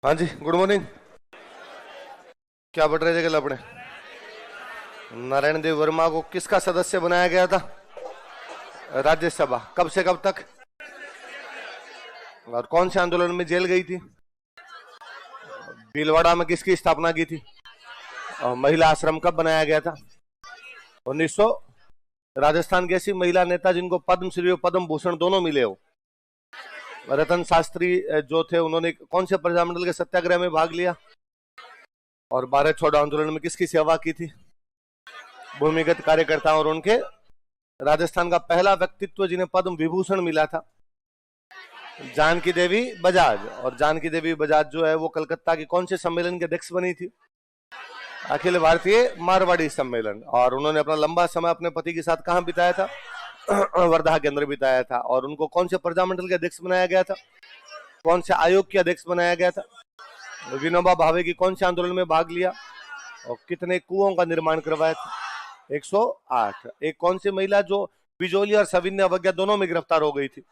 हाँ जी, good morning. क्या पढ़ रहे थे कल अपने? नारायण देव वर्मा को किसका सदस्य बनाया गया था? राज्यसभा। कब से कब तक? और कौन से आंदोलन में जेल गई थी? भीलवाड़ा में किसकी स्थापना की थी? और महिला आश्रम कब बनाया गया था? 1900। राजस्थान की ऐसी महिला नेता जिनको पद्म श्री और पद्म भूषण दोनों मिले हो? रतन शास्त्री जो थे, उन्होंने कौन से प्रजामंडल के सत्याग्रह में भाग लिया? और भारत छोड़ो आंदोलन में किसकी सेवा की थी? भूमिगत कार्यकर्ता। और उनके राजस्थान का पहला व्यक्तित्व जिन्हें पद्म विभूषण मिला था, जानकी देवी बजाज। और जानकी देवी बजाज जो है वो कलकत्ता की कौन से सम्मेलन के अध्यक्ष बनी थी? अखिल भारतीय मारवाड़ी सम्मेलन। और उन्होंने अपना लंबा समय अपने पति के साथ कहां बिताया था? वर्धा के अंदर बिताया था। और उनको कौन से प्रजामंडल के अध्यक्ष बनाया गया था? कौन से आयोग के अध्यक्ष बनाया गया था? विनोबा भावे की कौन से आंदोलन में भाग लिया? और कितने कुओं का निर्माण करवाया था? 108। एक कौन सी महिला जो बिजोली और सविन्य अवज्ञा दोनों में गिरफ्तार हो गई थी?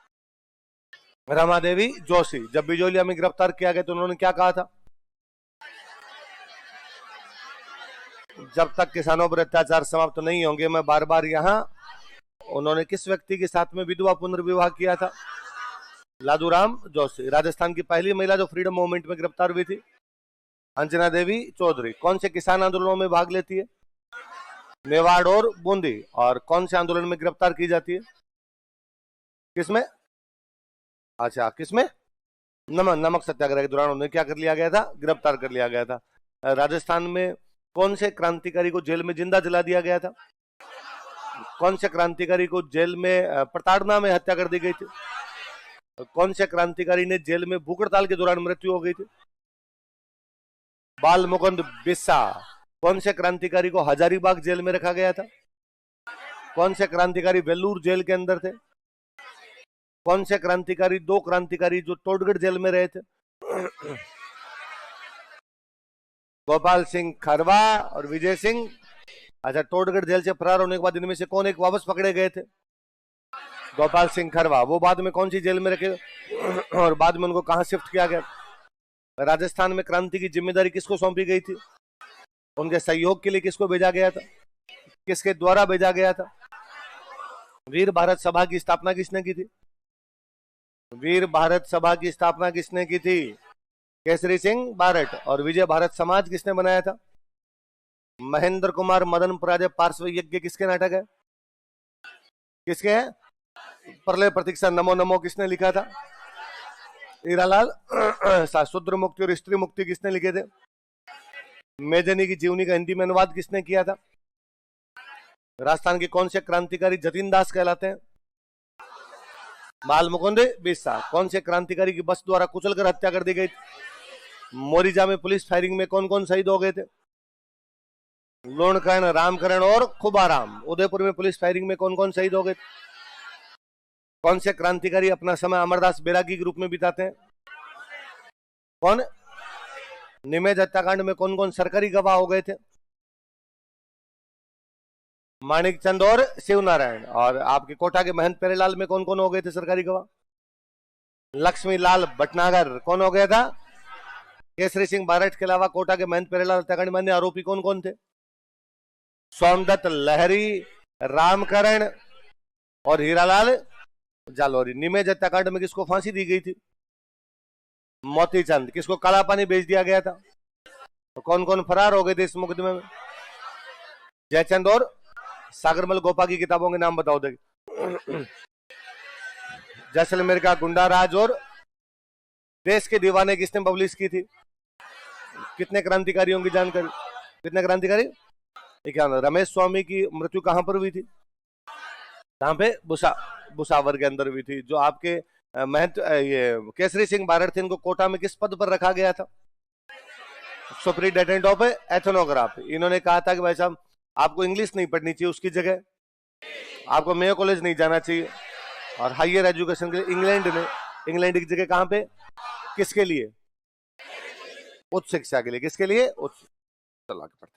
रमा देवी जोशी। जब बिजोलिया में गिरफ्तार किया गया तो उन्होंने क्या कहा था? जब तक किसानों पर अत्याचार समाप्त नहीं होंगे मैं बार बार यहाँ। उन्होंने किस व्यक्ति के साथ में विधवा पुनर्विवाह किया था? लादूराम जोशी। राजस्थान की पहली महिला जो फ्रीडम मूवमेंट में गिरफ्तार हुई थी? अंजना देवी चौधरी। कौन से किसान आंदोलनों में भाग लेती है? मेवाड़ और बूंदी। और कौन से आंदोलन में गिरफ्तार की जाती है? किसमें? अच्छा, किसमें? नमक सत्याग्रह के दौरान उन्हें क्या कर लिया गया था? गिरफ्तार कर लिया गया था। राजस्थान में कौन से क्रांतिकारी को जेल में जिंदा जला दिया गया था? कौन से क्रांतिकारी को जेल में प्रताड़ना में हत्या कर दी गई थी? कौन से क्रांतिकारी ने जेल में भूख हड़ताल के दौरान मृत्यु हो गई थी? बाल मुकुंद बिस्सा। कौन से क्रांतिकारी को हजारीबाग जेल में रखा गया था? कौन से क्रांतिकारी वेल्लूर जेल के अंदर थे? कौन से क्रांतिकारी, दो क्रांतिकारी जो टोडगढ़ जेल में रहे थे? गोपाल सिंह खरवा और विजय सिंह। अच्छा, टोडगढ़ जेल से फरार होने के बाद इनमें से कौन एक वापस पकड़े गए थे? गोपाल सिंह खरवा। वो बाद में कौन सी जेल में रखे और बाद में उनको कहां शिफ्ट किया गया? राजस्थान में क्रांति की जिम्मेदारी किसको सौंपी गई थी? उनके सहयोग के लिए किसको भेजा गया था? किसके द्वारा भेजा गया था? वीर भारत सभा की स्थापना किसने की थी? वीर भारत सभा की स्थापना किसने की थी? केसरी सिंह बारट। और विजय भारत समाज किसने बनाया था? महेंद्र कुमार मदन पराजय पार्श्व यज्ञ किसके नाटक है? किसके हैं? प्रलय प्रतीक्षा नमो नमो किसने लिखा था? हीरालाल शूद्र मुक्ति और स्त्री मुक्ति किसने लिखे थे? मेजनी की जीवनी का हिंदी में अनुवाद किसने किया था? राजस्थान के कौन से क्रांतिकारी जतीन दास कहलाते हैं? बाल मुकुंद बिस्सा। कौन से क्रांतिकारी की बस द्वारा कुचलकर हत्या कर दी गई? मोरिजा में पुलिस फायरिंग में कौन कौन शहीद हो गए थे? लोणकरण, रामकरण और खुबाराम। उदयपुर में पुलिस फायरिंग में कौन कौन शहीद हो गए? कौन से क्रांतिकारी अपना समय अमरदास बैरागी के रूप में बिताते हैं? कौन? निमेज हत्याकांड में कौन कौन सरकारी गवाह हो गए थे? माणिक चंद और शिवनारायण। और आपके कोटा के महंत पेरेलाल में कौन कौन हो गए थे सरकारी गवाह? लक्ष्मी लाल भटनागर। कौन हो गया था? केसरी सिंह बारट के अलावा कोटा के महंत पेरेलाल हत्याकांड में अन्य आरोपी कौन कौन थे? सोमदत्त लहरी, रामकरण और हीरालाल जालोरी। निमेज हत्याकांड में किसको फांसी दी गई थी? मोती चंद। किसको काला पानी भेज दिया गया था? तो कौन कौन फरार हो गए थे इस मुकदमे में? जयचंद और सागरमल गोपा की किताबों के नाम बताओ। देख, जैसलमेर का गुंडा राज और देश के दीवाने किसने पब्लिश की थी? कितने क्रांतिकारियों की जानकारी? कितने क्रांतिकारी? क्या रमेश स्वामी की मृत्यु कहां पर हुई थी? कहां पे? बुसावर के अंदर हुई थी। जो आपके महंत ये केसरी सिंह बारट थे, इनको कोटा में किस पद पर रखा गया था? Superintendent of ethnography. इन्होंने कहा था कि भाई साहब आपको इंग्लिश नहीं पढ़नी चाहिए, उसकी जगह आपको मेयो कॉलेज नहीं जाना चाहिए। और हायर एजुकेशन के लिए इंग्लैंड की जगह कहां पे? किसके लिए? उच्च शिक्षा के लिए। किसके लिए? उच्च। चला के पढ़ते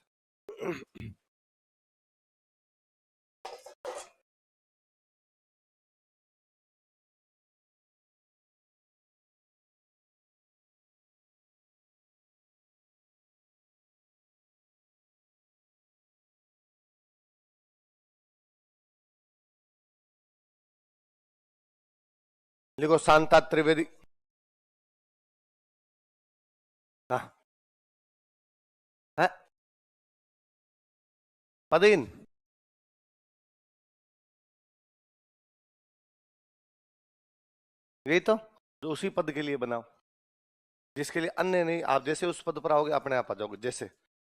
लिखो शांता त्रिवेदी। हाँ है पदीन। यही तो, जो उसी पद के लिए बनाओ जिसके लिए अन्य नहीं। आप जैसे उस पद पर आओगे अपने आप आ जाओगे। जैसे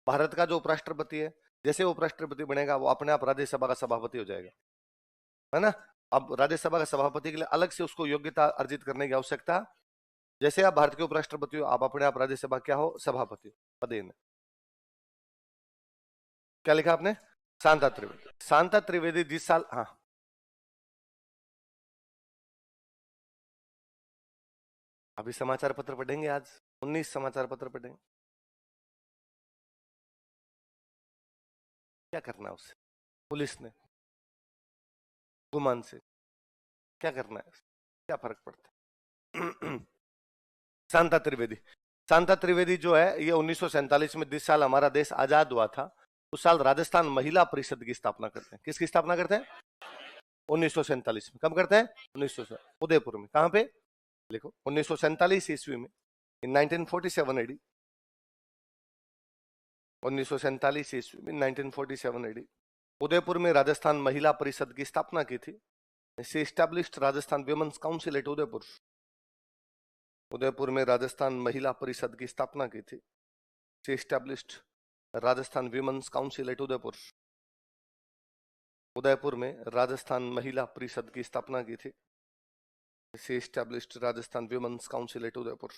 भारत का जो उपराष्ट्रपति है, जैसे वो उपराष्ट्रपति बनेगा वो अपने आप राज्यसभा का सभापति हो जाएगा, है ना। अब राज्यसभा का सभापति के लिए अलग से उसको योग्यता अर्जित करने की आवश्यकता, जैसे आप भारत के उपराष्ट्रपति हो आप अपने आप राज्यसभा क्या हो, सभापति हो, पदेन। क्या लिखा आपने? शांता त्रिवेदी। शांता त्रिवेदी जिस साल, हाँ अभी समाचार पत्र पढ़ेंगे आज, 19 समाचार पत्र पढ़ेंगे। क्या करना है उससे, पुलिस ने गुमान से क्या करना है, क्या फर्क पड़ता है? शांता त्रिवेदी। शांता त्रिवेदी जो है ये 1947 में, जिस साल हमारा देश आजाद हुआ था उस साल राजस्थान महिला परिषद की स्थापना करते हैं। किसकी स्थापना करते हैं? 1947 में। कब करते हैं? 1900 उदयपुर में। कहां पे? लिखो 1947 ईस्वी में, इन 1947 एडी। 1947 ईस्वी में 1947 एडी उदयपुर में राजस्थान महिला परिषद की स्थापना की थी। Established Rajasthan women's council at Udaipur. Udaipur में राजस्थान महिला परिषद की स्थापना की थी। Established Rajasthan women's council at Udaipur. Udaipur में राजस्थान महिला परिषद की स्थापना की थी। Established Rajasthan women's council at Udaipur.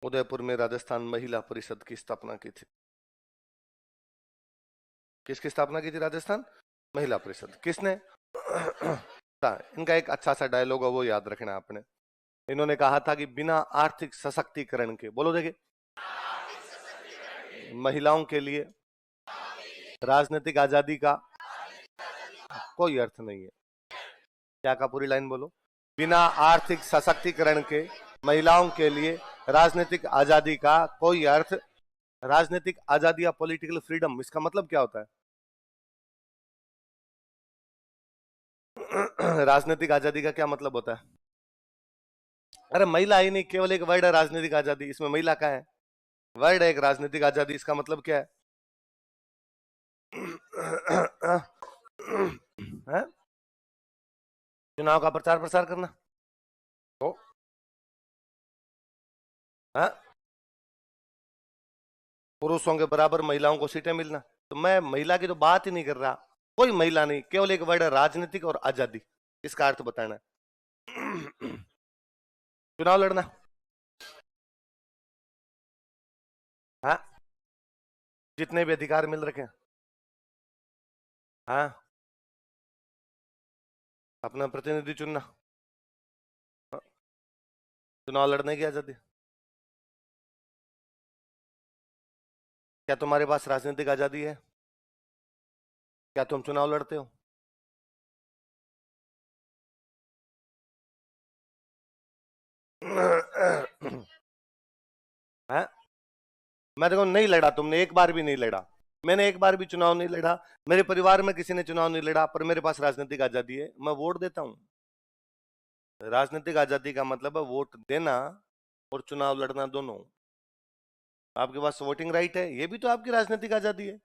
Udaipur में राजस्थान महिला परिषद की स्थापना की थी। किसकी स्थापना की थी? राजस्थान महिला परिषद। किसने? इनका एक अच्छा सा डायलॉग है वो याद रखना आपने। इन्होंने कहा था कि बिना आर्थिक सशक्तिकरण के, बोलो देखिए, महिलाओं के लिए राजनीतिक आजादी का कोई अर्थ नहीं है। क्या का? पूरी लाइन बोलो। बिना आर्थिक सशक्तिकरण के महिलाओं के लिए राजनीतिक आजादी का कोई अर्थ। राजनीतिक आजादी या पॉलिटिकल फ्रीडम, इसका मतलब क्या होता है? राजनीतिक आजादी का क्या मतलब होता है? अरे महिला ही नहीं, केवल एक वर्ड है राजनीतिक आजादी, इसमें महिला का है? वर्ड है एक राजनीतिक आजादी, इसका मतलब क्या है? है? चुनाव का प्रचार प्रसार करना तो है? पुरुषों के बराबर महिलाओं को सीटें मिलना। तो मैं महिला की तो बात ही नहीं कर रहा, कोई महिला नहीं, केवल एक वर्ड है राजनीतिक और आजादी, इसका अर्थ बताना है। चुनाव लड़ना, हाँ, जितने भी अधिकार मिल रखे हैं, हाँ, अपना प्रतिनिधि चुनना, हाँ, चुनाव लड़ने की आजादी। क्या तुम्हारे पास राजनीतिक आजादी है? क्या तुम चुनाव लड़ते हो? है? मैं देखो नहीं लड़ा, तुमने एक बार भी नहीं लड़ा, मैंने एक बार भी चुनाव नहीं लड़ा, मेरे परिवार में किसी ने चुनाव नहीं लड़ा, पर मेरे पास राजनीतिक आजादी है, मैं वोट देता हूं। राजनीतिक आजादी का मतलब है वोट देना और चुनाव लड़ना दोनों। आपके पास वोटिंग राइट है, ये भी तो आपकी राजनीतिक आजादी है।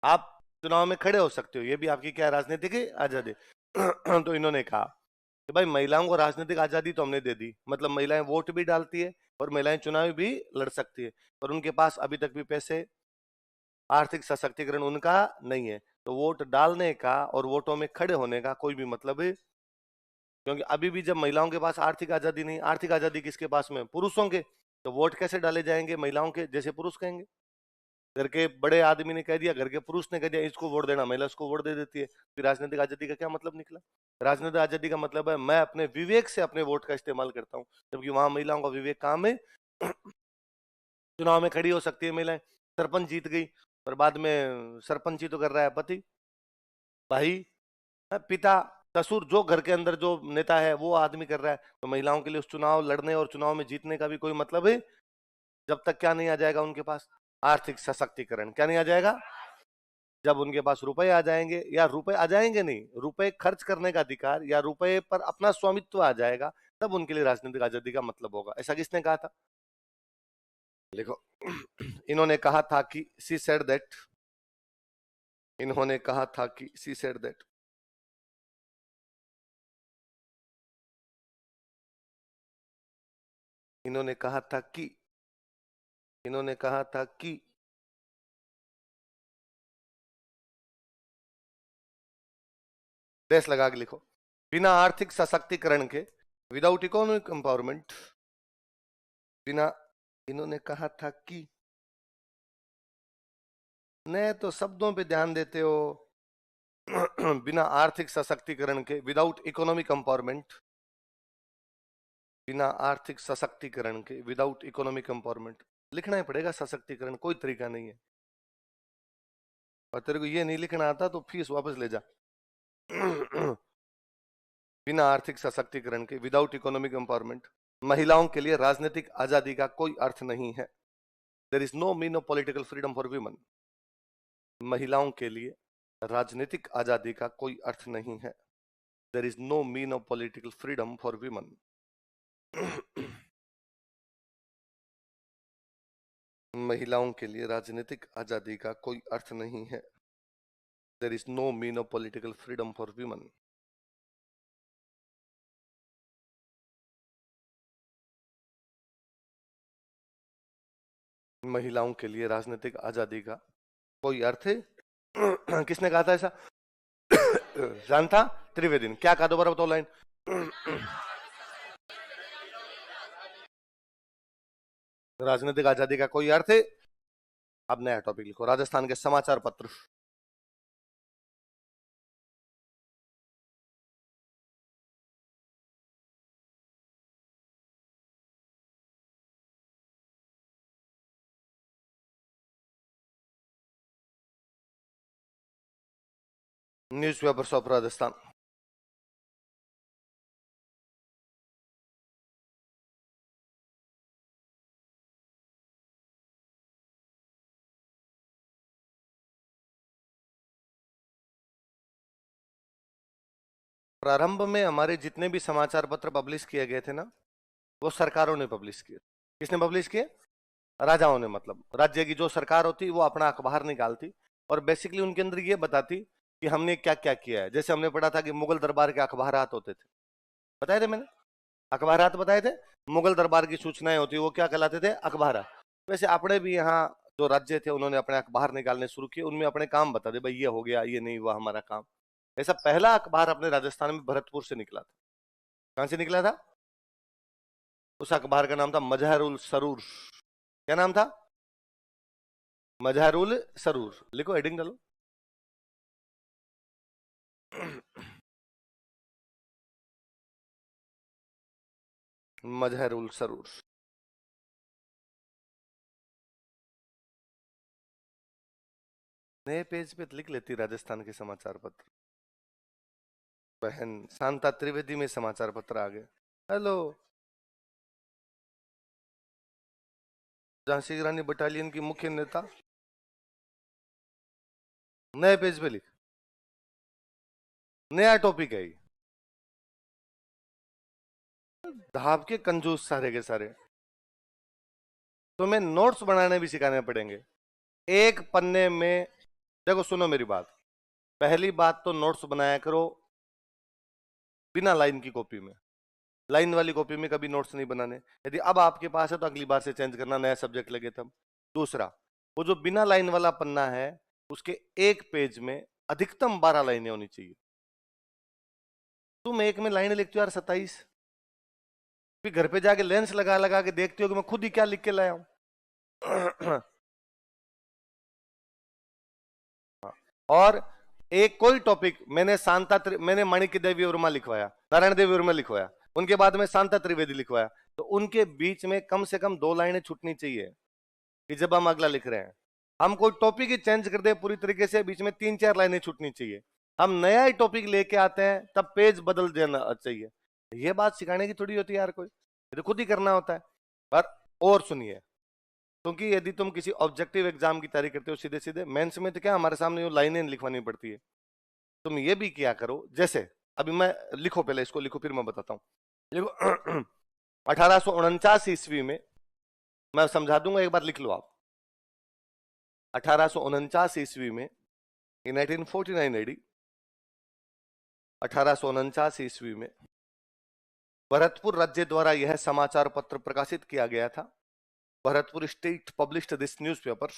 आप चुनाव में खड़े हो सकते हो, ये भी आपकी क्या राजनीतिक आजादी। तो इन्होंने कहा कि भाई महिलाओं को राजनीतिक आजादी तो हमने दे दी, मतलब महिलाएं वोट भी डालती है और महिलाएं चुनाव भी लड़ सकती है, पर उनके पास अभी तक भी पैसे, आर्थिक सशक्तिकरण उनका नहीं है। तो वोट डालने का और वोटों में खड़े होने का कोई भी मतलब है, क्योंकि अभी भी जब महिलाओं के पास आर्थिक आजादी नहीं, आर्थिक आजादी किसके पास में? पुरुषों के। तो वोट कैसे डाले जाएंगे महिलाओं के? जैसे पुरुष कहेंगे, घर के बड़े आदमी ने कह दिया, घर के पुरुष ने कह दिया इसको वोट देना, महिला उसको वोट दे देती है। फिर राजनीतिक आजादी का क्या मतलब निकला? राजनीतिक आजादी का मतलब है मैं अपने विवेक से अपने वोट का इस्तेमाल करता हूँ, जबकि वहां महिलाओं का विवेक कहाँ में? चुनाव में खड़ी हो सकती है महिलाएं, सरपंच जीत गई, पर बाद में सरपंच ही तो कर रहा है पति, भाई, पिता, ससुर, जो घर के अंदर जो नेता है वो आदमी कर रहा है। तो महिलाओं के लिए उस चुनाव लड़ने और चुनाव में जीतने का भी कोई मतलब है, जब तक क्या नहीं आ जाएगा उनके पास? आर्थिक सशक्तिकरण। क्या नहीं आ जाएगा? जब उनके पास रुपए आ जाएंगे, या रुपए आ जाएंगे नहीं, रुपए खर्च करने का अधिकार या रुपए पर अपना स्वामित्व आ जाएगा, तब उनके लिए राजनीतिक आजादी का मतलब होगा। ऐसा किसने कहा था? देखो, इन्होंने कहा था कि सी सेड दैट, इन्होंने कहा था कि सी सेड दैट, इन्होंने कहा था कि, इन्होंने कहा था कि देश लगा के लिखो, बिना आर्थिक सशक्तिकरण के, विदाउट इकोनॉमिक एम्पावरमेंट, बिना, इन्होंने कहा था कि, नहीं तो शब्दों पे ध्यान देते हो। बिना आर्थिक सशक्तिकरण के, विदाउट इकोनॉमिक एम्पावरमेंट, बिना आर्थिक सशक्तिकरण के, विदाउट इकोनॉमिक एम्पावरमेंट, लिखना ही पड़ेगा सशक्तिकरण, कोई तरीका नहीं है। और तेरे को ये नहीं लिखना आता तो फीस वापस ले जा। बिना आर्थिक सशक्तिकरण के, विदाउट इकोनॉमिक एम्पावरमेंट, महिलाओं के लिए राजनीतिक आजादी का कोई अर्थ नहीं है। There is no mean of political freedom for women. महिलाओं के लिए राजनीतिक आजादी का कोई अर्थ नहीं है। There is no mean of political freedom for women. महिलाओं के लिए राजनीतिक आजादी का कोई अर्थ नहीं है। There is no mean of political freedom for women. महिलाओं के लिए राजनीतिक आजादी का कोई अर्थ किसने कहा था ऐसा? शांता त्रिवेदी ने। क्या कहा, दोबारा बताओ लाइन। राजनीतिक आजादी का कोई अर्थ। अब नया टॉपिक लिखो, राजस्थान के समाचार पत्र। Newspapers of Rajasthan. प्रारंभ में हमारे जितने भी समाचार पत्र पब्लिश किए गए थे ना, वो सरकारों ने पब्लिश किए। किसने पब्लिश किए? राजाओं ने। मतलब राज्य की जो सरकार होती वो अपना अखबार निकालती और बेसिकली उनके अंदर ये बताती कि हमने क्या क्या किया है। जैसे हमने पढ़ा था कि मुगल दरबार के अखबारात होते थे, बताए थे मैंने, अखबारात बताए थे। मुगल दरबार की सूचनाएं होती वो क्या कहलाते थे? अखबार। वैसे अपने भी यहाँ जो राज्य थे उन्होंने अपने अखबार निकालने शुरू किए, उनमें अपने काम बता दे, भाई ये हो गया, ये नहीं हुआ हमारा काम। ऐसा पहला अखबार अपने राजस्थान में भरतपुर से निकला था। कहां से निकला था? उस अखबार का नाम था मजहरुल सरूर। क्या नाम था? मजहरुल सरूर। लिखो, हेडिंग डालो। मजहरुल सरूर। नए पेज पे लिख लेती राजस्थान के समाचार पत्र। बहन शांता त्रिवेदी में समाचार पत्र आ गए। हेलो, झांसी की रानी बटालियन की मुख्य नेता। नए पेज पे लिख, नया टॉपिक है ये। धाप के कंजूस सारे के सारे। तुम्हें नोट्स बनाने भी सिखाने पड़ेंगे। एक पन्ने में, देखो सुनो मेरी बात, पहली बात तो नोट्स बनाया करो बिना लाइन की कॉपी में। लाइन वाली कॉपी में कभी नोट्स नहीं बनाने। यदि अब आपके पास है तो अगली बार से चेंज करना, नया सब्जेक्ट लगे तब। दूसरा, वो जो बिना लाइन वाला पन्ना है उसके एक पेज में अधिकतम 12 लाइनें होनी चाहिए। तुम एक में लाइन लिखते हो यार 27, फिर घर पे जाके लेंस लगा लगा के देखते हो कि मैं खुद ही क्या लिख के लाया हूं। और एक कोई टॉपिक मैंने मैंने माणिक्य देवी वर्मा लिखवाया, नारायण देवी वर्मा लिखवाया, उनके बाद में शांता त्रिवेदी लिखवाया, तो उनके बीच में कम से कम 2 लाइनें छूटनी चाहिए कि जब हम अगला लिख रहे हैं। हम कोई टॉपिक ही चेंज कर दे पूरी तरीके से, बीच में 3-4 लाइनें छूटनी चाहिए। हम नया ही टॉपिक लेके आते हैं तब पेज बदल देना चाहिए। ये बात सिखाने की थोड़ी होती है यार, कोई ये तो खुद ही करना होता है। और सुनिए, क्योंकि यदि तुम किसी ऑब्जेक्टिव एग्जाम की तैयारी करते हो सीधे सीधे, मेंस में तो क्या हमारे सामने लाइनें लिखवानी पड़ती है। तुम ये भी किया करो, जैसे अभी मैं, लिखो पहले इसको, लिखो फिर मैं बताता हूँ। देखो 1849 ईस्वी में, मैं समझा दूंगा, एक बार लिख लो आप। 1849 ईस्वी में, इन 1949 एडी, 1849 ईस्वी में भरतपुर राज्य द्वारा यह समाचार पत्र प्रकाशित किया गया था। Bharatpur state published this newspaper.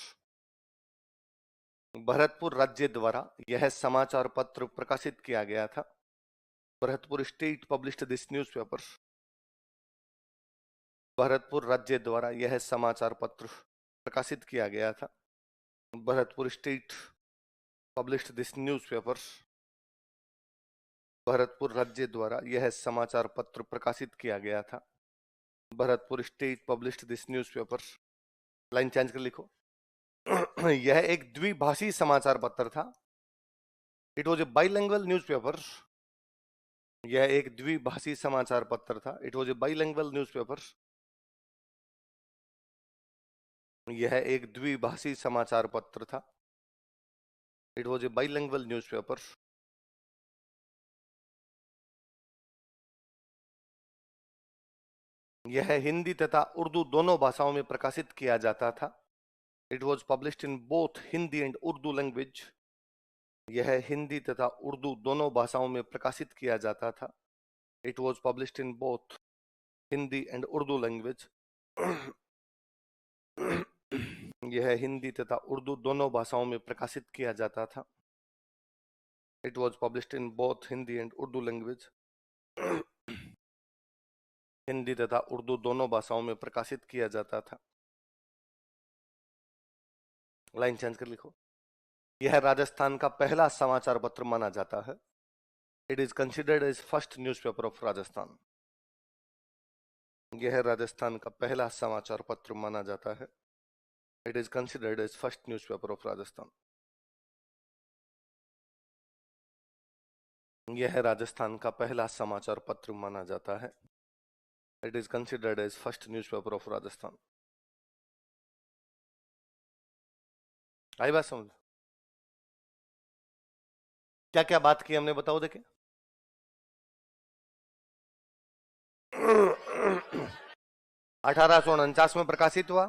Bharatpur राज्य द्वारा यह समाचार पत्र प्रकाशित किया गया था। Bharatpur state published this newspaper. Bharatpur राज्य द्वारा यह समाचार पत्र प्रकाशित किया गया था। Bharatpur state published this newspaper. Bharatpur राज्य द्वारा यह समाचार पत्र प्रकाशित किया गया था। Bharatpur state published this newspaper. Line change कर लिखो। यह एक द्विभाषी समाचार पत्र था। It was a bilingual newspaper. यह एक द्विभाषी समाचार पत्र था। It was a bilingual newspaper. यह एक द्विभाषी समाचार पत्र था। It was a bilingual newspaper. यह हिंदी तथा उर्दू दोनों भाषाओं में प्रकाशित किया जाता था। It was published in both Hindi and Urdu language. यह हिंदी तथा उर्दू दोनों भाषाओं में प्रकाशित किया जाता था। It was published in both Hindi and Urdu language. यह हिंदी तथा उर्दू दोनों भाषाओं में प्रकाशित किया जाता था। It was published in both Hindi and Urdu language. Hindi तथा उर्दू दोनों भाषाओं में प्रकाशित किया जाता था। लाइन चेंज कर लिखो। यह राजस्थान का पहला समाचार पत्र माना जाता है। It is considered as first newspaper of Rajasthan. यह राजस्थान का पहला समाचार पत्र माना जाता है। It is considered as first newspaper of Rajasthan. यह राजस्थान का पहला समाचार पत्र माना जाता है। It is considered as first newspaper of Rajasthan. आई बात समझ? क्या क्या बात की हमने, बताओ देखे। 1849 में प्रकाशित हुआ,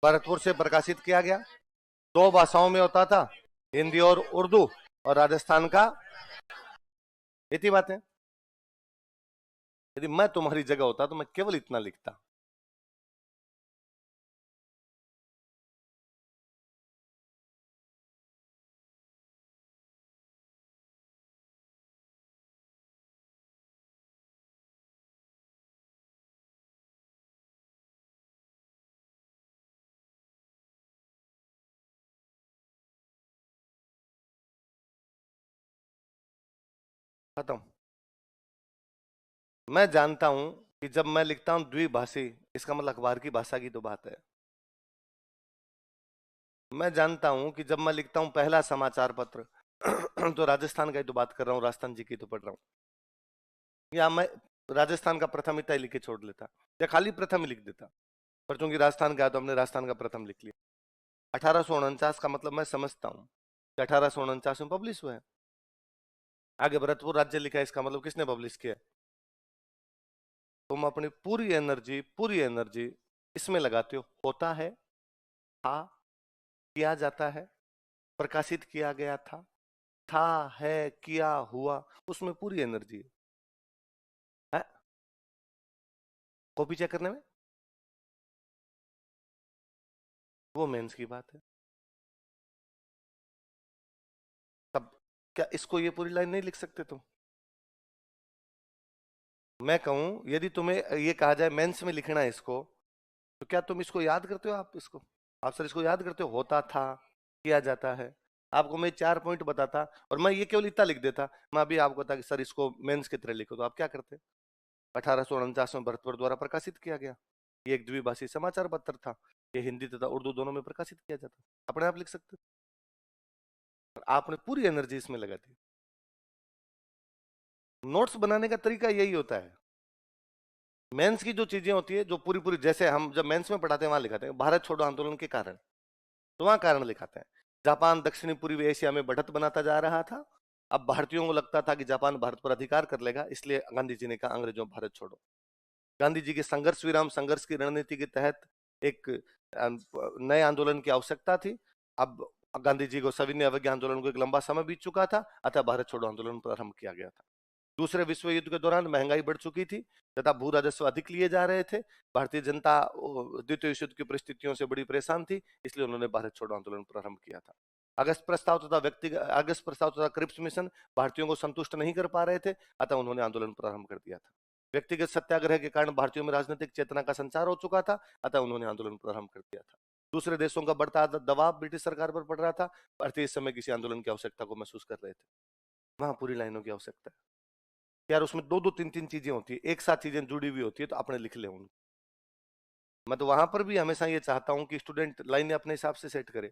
भरतपुर से प्रकाशित किया गया, दो भाषाओं में होता था, हिंदी और उर्दू, और राजस्थान का, इतनी बात है। यदि मैं तुम्हारी जगह होता तो मैं केवल इतना लिखता। खत्म। मैं जानता हूं कि जब मैं लिखता हूं द्विभाषी, इसका मतलब अखबार की भाषा की तो बात है। मैं जानता हूं कि जब मैं लिखता हूं पहला समाचार पत्र तो राजस्थान का ही तो बात कर रहा हूं, राजस्थान जी की तो पढ़ रहा हूं। या मैं राजस्थान का प्रथम इतना ही लिख के छोड़ लेता, या खाली प्रथम ही लिख देता, पर चूंकि राजस्थान का है तो हमने राजस्थान का प्रथम लिख लिया। 1849 का मतलब मैं समझता हूँ कि 1849 में पब्लिश हुआ है। आगे भरतपुर राज्य लिखा है, इसका मतलब किसने पब्लिश किया? तुम अपनी पूरी एनर्जी इसमें लगाते हो। होता है, था, किया जाता है, प्रकाशित किया गया था है, किया, हुआ, उसमें पूरी एनर्जी है। कॉपी चेक करने में वो मेंस की बात है। तब क्या इसको ये पूरी लाइन नहीं लिख सकते तुम? मैं कहूं यदि तुम्हें ये कहा जाए मेंस में लिखना है इसको, तो क्या तुम इसको याद करते हो? आप इसको, आप सर इसको याद करते हो? होता था, किया जाता है। आपको मैं 4 पॉइंट बताता और मैं ये केवल इतना लिख देता, मैं अभी आपको बता कि सर इसको मेंस की तरह लिखो, तो आप क्या करते? 1849 में भरतपुर द्वारा प्रकाशित किया गया, ये एक द्विभाषी समाचार पत्र था, ये हिंदी तथा उर्दू दोनों में प्रकाशित किया जाता। अपने आप लिख सकते, आपने पूरी एनर्जी इसमें लगा दी। नोट्स बनाने का तरीका यही होता है। मेंस की जो चीजें होती है जो पूरी पूरी, जैसे हम जब मेंस में पढ़ाते हैं वहां लिखाते हैं भारत छोड़ो आंदोलन के कारण, तो वहां कारण लिखाते हैं जापान दक्षिणी पूर्वी एशिया में बढ़त बनाता जा रहा था। अब भारतीयों को लगता था कि जापान भारत पर अधिकार कर लेगा, इसलिए गांधी जी ने कहा अंग्रेजों भारत छोड़ो। गांधी जी के संघर्ष विराम संघर्ष की रणनीति के तहत एक नए आंदोलन की आवश्यकता थी। अब गांधी जी को सविनय अवज्ञा आंदोलन को एक लंबा समय बीत चुका था, अतः भारत छोड़ो आंदोलन प्रारंभ किया गया था। दूसरे विश्व युद्ध के दौरान महंगाई बढ़ चुकी थी तथा भू राजस्व अधिक लिए जा रहे थे। भारतीय जनता द्वितीय विश्व युद्ध की परिस्थितियों से बड़ी परेशान थी, इसलिए उन्होंने भारत छोड़ो आंदोलन प्रारंभ किया था। अगस्त प्रस्ताव तथा क्रिप्स मिशन भारतीयों को संतुष्ट नहीं कर पा रहे थे, अतः उन्होंने आंदोलन प्रारंभ कर दिया था। व्यक्तिगत सत्याग्रह के कारण भारतीयों में राजनीतिक चेतना का संचार हो चुका था, अतः उन्होंने आंदोलन प्रारंभ कर दिया था। दूसरे देशों का बढ़ता दबाव ब्रिटिश सरकार पर पड़ रहा था, भारतीय इस समय किसी आंदोलन की आवश्यकता को महसूस कर रहे थे। वहां पूरी लाइनों की आवश्यकता है यार, उसमें दो दो तीन तीन चीजें होती है, एक साथ चीजें जुड़ी हुई होती है, तो आपने लिख ले उनको। मैं तो वहां पर भी हमेशा ये चाहता हूं कि स्टूडेंट लाइनें अपने हिसाब से सेट करे।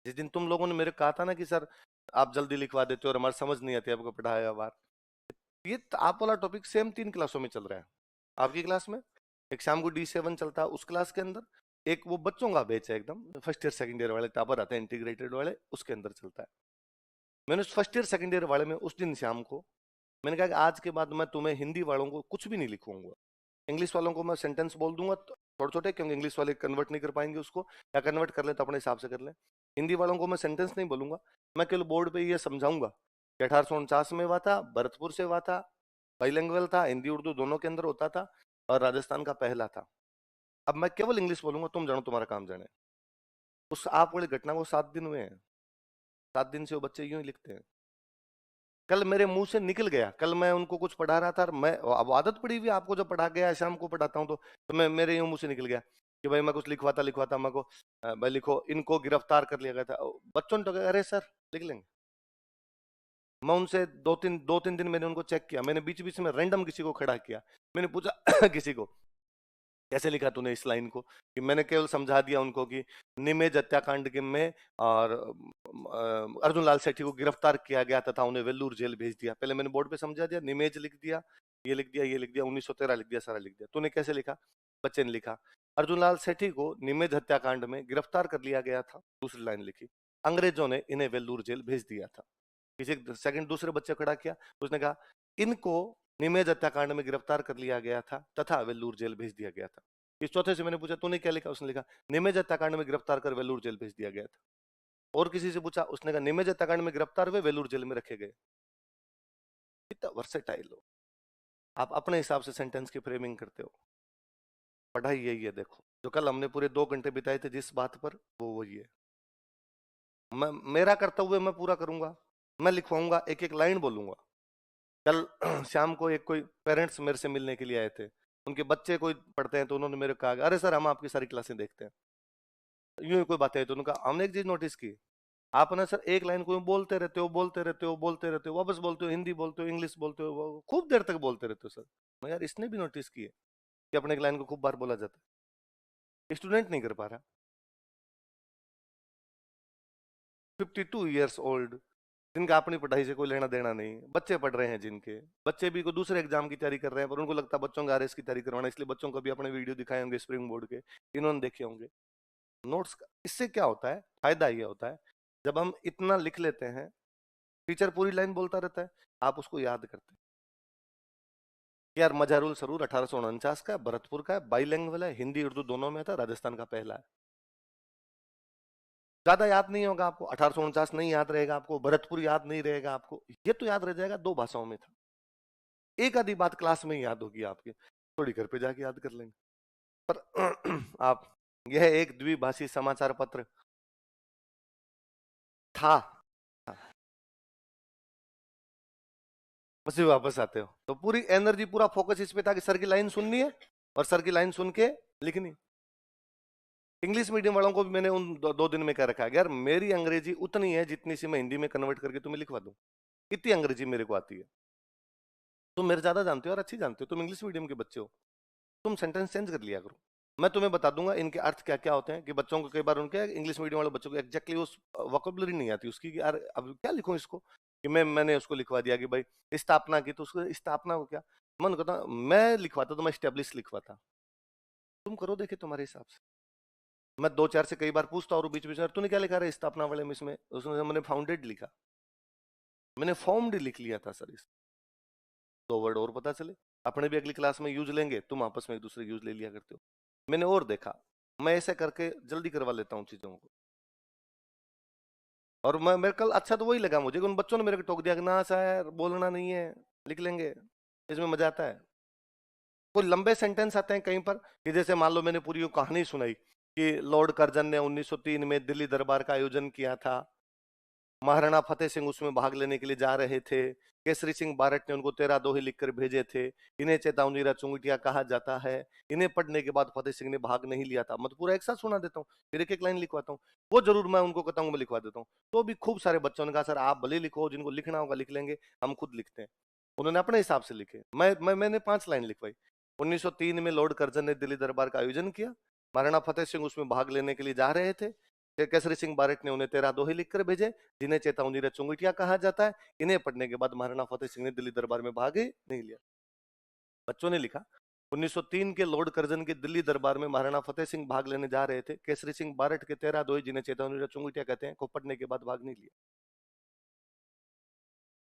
जिस दिन तुम लोगों ने मेरे कहा था ना कि सर आप जल्दी लिखवा देते हो और हमारी समझ नहीं आती आपको पढ़ाया बार, ये आप वाला टॉपिक सेम 3 क्लासों में चल रहा है। आपकी क्लास में एक शाम को D7 चलता है, उस क्लास के अंदर एक वो बच्चों का बैच है एकदम फर्स्ट ईयर सेकंड ईयर वाले टापर आते हैं इंटीग्रेटेड वाले, उसके अंदर चलता है। मैंने उस फर्स्ट ईयर सेकंड ईयर वाले में उस दिन शाम को मैंने कहा कि आज के बाद मैं तुम्हें हिंदी वालों को कुछ भी नहीं लिखूंगा, इंग्लिश वालों को मैं सेंटेंस बोल दूंगा छोटे छोटे, क्योंकि इंग्लिश वाले कन्वर्ट नहीं कर पाएंगे उसको, या कन्वर्ट कर ले तो अपने हिसाब से कर ले। हिंदी वालों को मैं सेंटेंस नहीं बोलूंगा, मैं केवल बोर्ड पे ये समझाऊंगा कि 1849 में हुआ था, भरतपुर से हुआ था, बाइलिंगुअल था, हिंदी उर्दू दोनों के अंदर होता था, और राजस्थान का पहला था। अब मैं केवल इंग्लिश बोलूंगा, तुम जानो तुम्हारा काम जाने। उस आप वाली घटना को 7 दिन हुए हैं, 7 दिन से वो बच्चे यूं ही लिखते हैं। कल मेरे मुंह से निकल गया, कल मैं उनको कुछ पढ़ा रहा था, और मैं अब आदत पड़ी हुई आपको जब पढ़ा गया शाम को पढ़ाता हूँ तो मैं मेरे यूं मुंह से निकल गया कि भाई मैं कुछ लिखवाता लिखवाता मैं को भाई लिखो इनको गिरफ्तार कर लिया गया था। बच्चों ने तो कहा अरे सर लिख लेंगे। मैं उनसे दो तीन दिन मैंने उनको चेक किया, मैंने बीच बीच में रैंडम किसी को खड़ा किया, मैंने पूछा किसी को कैसे लिखा तूने इस लाइन को, कि मैंने केवल समझा दिया उनको कि निमेज हत्याकांड के में और अर्जुन लाल सेठी को गिरफ्तार किया गया तथा उन्हें वेल्लूर जेल भेज दिया। पहले मैंने बोर्ड पे समझा दिया, निमेज लिख दिया, ये लिख दिया, ये लिख दिया, 1913 लिख दिया, सारा लिख दिया। तूने कैसे लिखा? बच्चे ने लिखा अर्जुन लाल सेठी को निमेज हत्याकांड में गिरफ्तार कर लिया गया था, दूसरी लाइन लिखी अंग्रेजों ने इन्हें वेल्लूर जेल भेज दिया था। किसी सेकंड दूसरे बच्चे खड़ा किया, उसने कहा इनको निमेज हत्याकांड में गिरफ्तार कर लिया गया था तथा वेल्लूर जेल भेज दिया गया था। इस चौथे से मैंने पूछा तूने क्या लिखा? उसने लिखा निमेज हत्याकांड में गिरफ्तार कर वेल्लूर जेल भेज दिया गया था। और किसी से पूछा, उसने कहा निमेज हत्याकांड में गिरफ्तार हुए वेल्लूर जेल में रखे गए। कितना वर्सेटाइल हो आप, अपने हिसाब से सेंटेंस की फ्रेमिंग करते हो। पढ़ाई यही है, देखो जो कल हमने पूरे 2 घंटे बिताए थे जिस बात पर, वो वही है। मैं मेरा कर्तव्य मैं पूरा करूंगा, मैं लिखवाऊंगा, एक एक लाइन बोलूंगा। कल शाम को एक कोई पेरेंट्स मेरे से मिलने के लिए आए थे, उनके बच्चे कोई पढ़ते हैं, तो उन्होंने मेरे को कहा अरे सर हम आपकी सारी क्लासें देखते हैं, यूं ही कोई बात है, तो उन्होंने कहा हमने एक चीज नोटिस की, आप ना सर एक लाइन को बोलते रहते हो बोलते रहते हो बोलते रहते हो, वापस बोलते हो, हिंदी बोलते हो, इंग्लिश बोलते हो, खूब देर तक बोलते रहते हो सर। मैं यार इसने भी नोटिस किया कि अपने एक लाइन को खूब बार बोला जाता है, स्टूडेंट नहीं कर पा रहा। 52 years old, जिनका अपनी पढ़ाई से कोई लेना देना नहीं, बच्चे पढ़ रहे हैं, जिनके बच्चे भी कोई दूसरे एग्जाम की तैयारी कर रहे हैं, पर उनको लगता है बच्चों का RS की तैयारी करवाना, इसलिए बच्चों को भी अपने वीडियो दिखाए होंगे स्प्रिंग बोर्ड के, इन्होंने देखे होंगे नोट्स का। इससे क्या होता है, फायदा ये होता है जब हम इतना लिख लेते हैं, टीचर पूरी लाइन बोलता रहता है, आप उसको याद करते हैं कि यार मजहरूल सरूर 1849 का है, भरतपुर का है, बाईलिंगुअल है, हिंदी उर्दू दोनों में था, राजस्थान का पहला है। ज्यादा याद नहीं होगा आपको, 1849 नहीं याद रहेगा आपको, भरतपुर याद नहीं रहेगा आपको, ये तो याद रह जाएगा 2 भाषाओं में था। एक आधी बात क्लास में ही याद होगी आपके, थोड़ी घर पे जाके याद कर लेंगे। पर आप, यह एक द्विभाषी समाचार पत्र था, बस भी वापस आते हो तो पूरी एनर्जी पूरा फोकस इस पे था कि सर की लाइन सुननी है और सर की लाइन सुन के लिखनी। इंग्लिश मीडियम वालों को भी मैंने उन 2 दिन में कह रखा है यार मेरी अंग्रेजी उतनी है जितनी सी मैं हिंदी में कन्वर्ट करके तुम्हें लिखवा दूं, इतनी अंग्रेजी मेरे को आती है। तुम मेरे ज्यादा जानते हो और अच्छी जानते हो, तुम इंग्लिश मीडियम के बच्चे हो, तुम सेंटेंस चेंज कर लिया करो। मैं तुम्हें बता दूंगा इनके अर्थ क्या क्या होते हैं, कि बच्चों को कई बार उनके इंग्लिश मीडियम वाले बच्चों को एग्जैक्टली उस वोकैबुलरी नहीं आती उसकी, कि यार अब क्या लिखूं इसको, कि मैंने उसको लिखवा दिया कि भाई स्थापना की, तो उसको स्थापना को क्या, मन करता मैं लिखवाता तो मैं स्टेब्लिश लिखवाता, तुम करो देखे तुम्हारे हिसाब से। मैं दो चार से कई बार पूछता और बीच बीच में तूने क्या लिखा रहा है स्थापना वाले में, इसमें उसमें मैंने फाउंडेड लिखा, मैंने फॉर्म्ड लिख लिया था सर इस, दो वर्ड और पता चले, अपने भी अगली क्लास में यूज लेंगे, तुम आपस में एक दूसरे यूज ले लिया करते हो। मैंने और देखा, मैं ऐसे करके जल्दी करवा लेता हूँ चीजों को। और मैं मेरे कल अच्छा तो वही लगा मुझे कि उन बच्चों ने मेरे को टोक दिया कि ना सर बोलना नहीं है, लिख लेंगे, इसमें मजा आता है। कोई लंबे सेंटेंस आते हैं कहीं पर कि जैसे मान लो मैंने पूरी वो कहानी सुनाई कि लॉर्ड कर्जन ने 1903 में दिल्ली दरबार का आयोजन किया था, महाराणा फतेह सिंह उसमें भाग लेने के लिए जा रहे थे, केसरी सिंह बारट ने उनको 13 दोहे लिखकर भेजे थे, इन्हें चेतावनी चुंगटिया कहा जाता है, इन्हें पढ़ने के बाद फतेह सिंह ने भाग नहीं लिया था। मतलब पूरा एक साथ सुना देता हूँ, फिर एक एक लाइन लिखवाता हूँ, वो जरूर मैं उनको कहता हूँ मैं लिखवा देता हूँ। तो भी खूब सारे बच्चों ने कहा सर आप भले लिखो, जिनको लिखना होगा लिख लेंगे, हम खुद लिखते हैं। उन्होंने अपने हिसाब से लिखे, मैंने 5 लाइन लिखवाई। 1903 में लॉर्ड कर्जन ने दिल्ली दरबार का आयोजन किया, महाराणा फतेह सिंह उसमें भाग लेने के लिए जा रहे थे, केसरी सिंह बारट ने उन्हें 13 दोहे लिखकर भेजे, जिन्हें चेतावनी चुंगटिया कहा जाता है, इन्हें पढ़ने के बाद महाराणा फतेह सिंह ने दिल्ली दरबार में भाग ही नहीं लिया। बच्चों ने लिखा 1903 के लॉर्ड कर्जन के दिल्ली दरबार में महाराणा फतेह सिंह भाग लेने जा रहे थे, केसरी सिंह बारट के 13 दोहे जिन्हें चेतावनी चुंगटिया कहते हैं को पढ़ने के बाद भाग नहीं लिया।